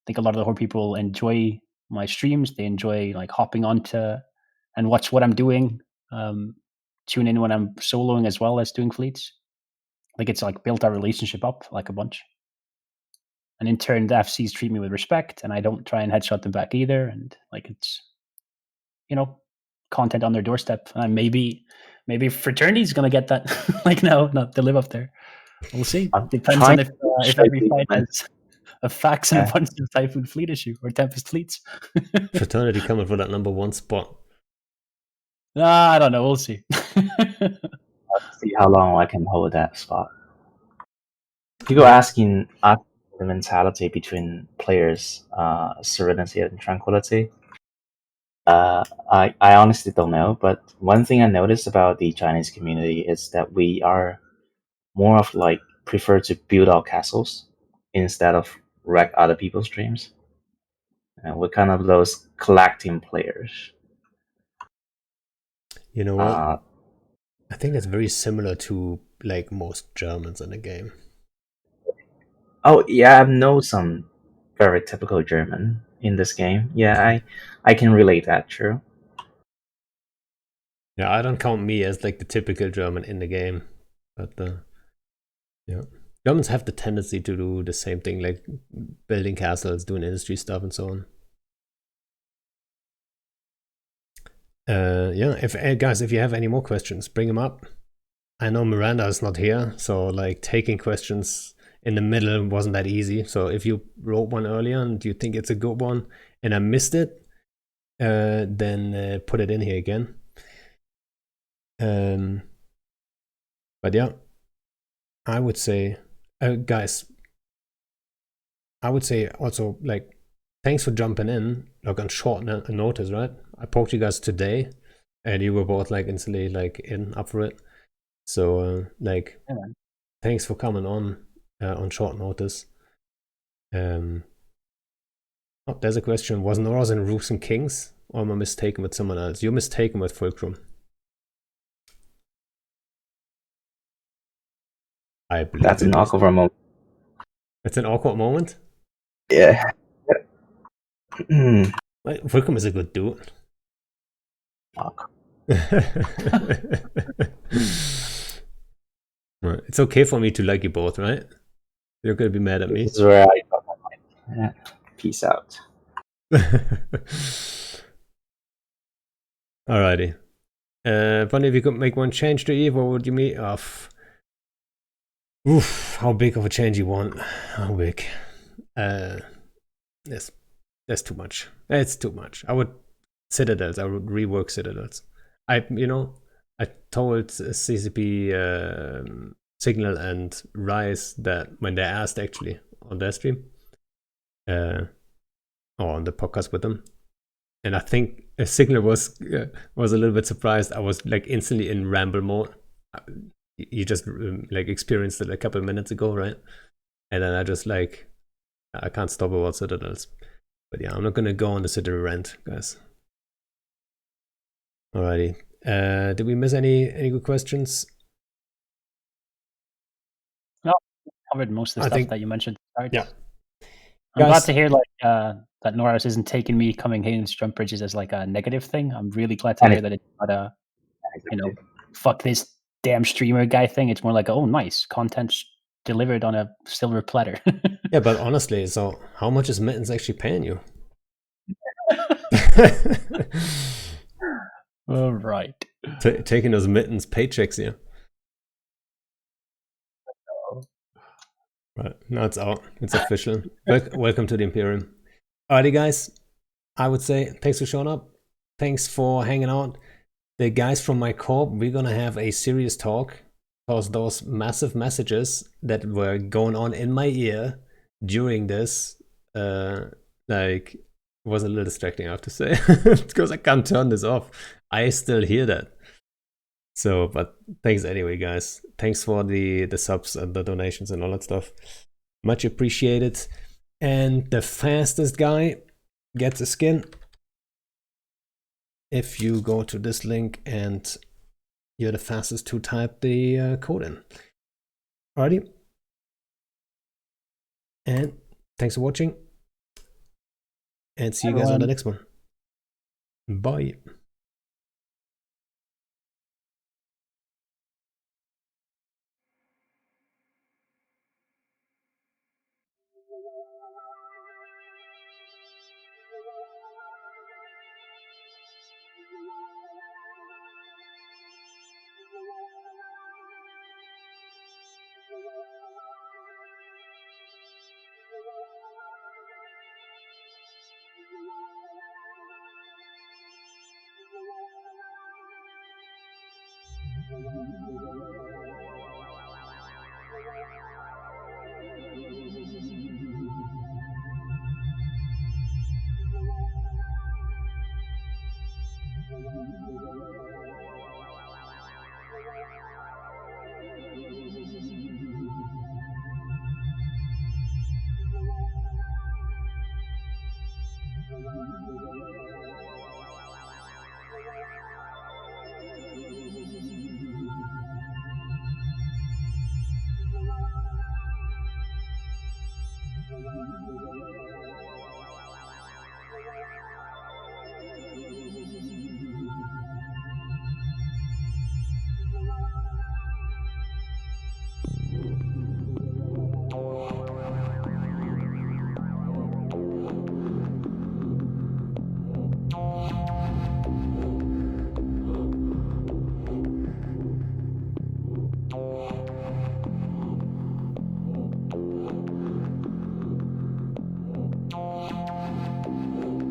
think a lot of the Horde people enjoy my streams. They enjoy, like, hopping onto and watch what I'm doing. Tune in when I'm soloing as well as doing fleets. Like it's like built our relationship up like a bunch. And in turn, the FCs treat me with respect, and I don't try and headshot them back either. And like it's, content on their doorstep, and maybe Fraternity's gonna get that. Like, no, not to live up there. We'll see. Depends on if every fight has a fax and a bunch of Typhoon Fleet issue or Tempest Fleets. Fraternity coming for that #1 spot. I don't know. We'll see. Let's see how long I can hold that spot. People asking the mentality between players, Serenity and Tranquility. I honestly don't know, but one thing I noticed about the Chinese community is that we are more of like prefer to build our castles instead of wreck other people's dreams. And we're kind of those collecting players. You know what? I think that's very similar to like most Germans in the game. Oh yeah, I know some very typical German in this game. Yeah, I can relate that. True. Yeah, I don't count me as like the typical German in the game, but yeah, Germans have the tendency to do the same thing, like building castles, doing industry stuff, and so on. Yeah, if guys, if you have any more questions, bring them up. I know Miranda is not here, so like taking questions in the middle wasn't that easy. So if you wrote one earlier and you think it's a good one and I missed it, then put it in here again. But yeah, I would say, guys, I would say also like, thanks for jumping in, like on short notice, right? I poked you guys today, and you were both like instantly like up for it. So like, yeah, thanks for coming on short notice. Oh, there's a question. Was Noraus in Roofs and Kings, or am I mistaken with someone else? You're mistaken with Fulcrum. I believe that's an awkward moment. It's an awkward moment? Yeah. Fulcrum is a good dude. Fuck. Right. It's okay for me to like you both, right? You're gonna be mad at me. This is where I got my mind. Yeah. Peace out. Alrighty. Bunny, if you could make one change to Eve, what would you mean? Oof, how big of a change you want? How big? Yes, that's too much. It's too much. I would Citadels. I would rework Citadels. I told CCP Signal and Rise that when they asked actually on their stream, or on the podcast with them, and I think Signal was a little bit surprised. I was like instantly in ramble mode. You just like experienced it a couple of minutes ago, right? And then I just like I can't stop about Citadels. But yeah, I'm not gonna go on the Citadel rant, guys. Alrighty. Did we miss any good questions? No, covered most of the stuff that you mentioned at the start. Yeah. I'm glad to hear like that Noraus isn't taking me coming here into Jump Bridges as like a negative thing. I'm really glad to hear that it's not a fuck this damn streamer guy thing. It's more like, oh, nice content delivered on a silver platter. Yeah, but honestly, so how much is Mittens actually paying you? All right. Taking those Mittens paychecks here. Right, now it's out. It's official. Welcome to the Imperium. Alrighty, guys. I would say thanks for showing up. Thanks for hanging out. The guys from my corp, we're gonna have a serious talk because those massive messages that were going on in my ear during this, like, was a little distracting, I have to say, because I can't turn this off. I still hear that. So, but thanks anyway, guys. Thanks for the subs and the donations and all that stuff. Much appreciated. And the fastest guy gets a skin if you go to this link and you're the fastest to type the code in. Alrighty. And thanks for watching. And see you guys on the next one. Bye.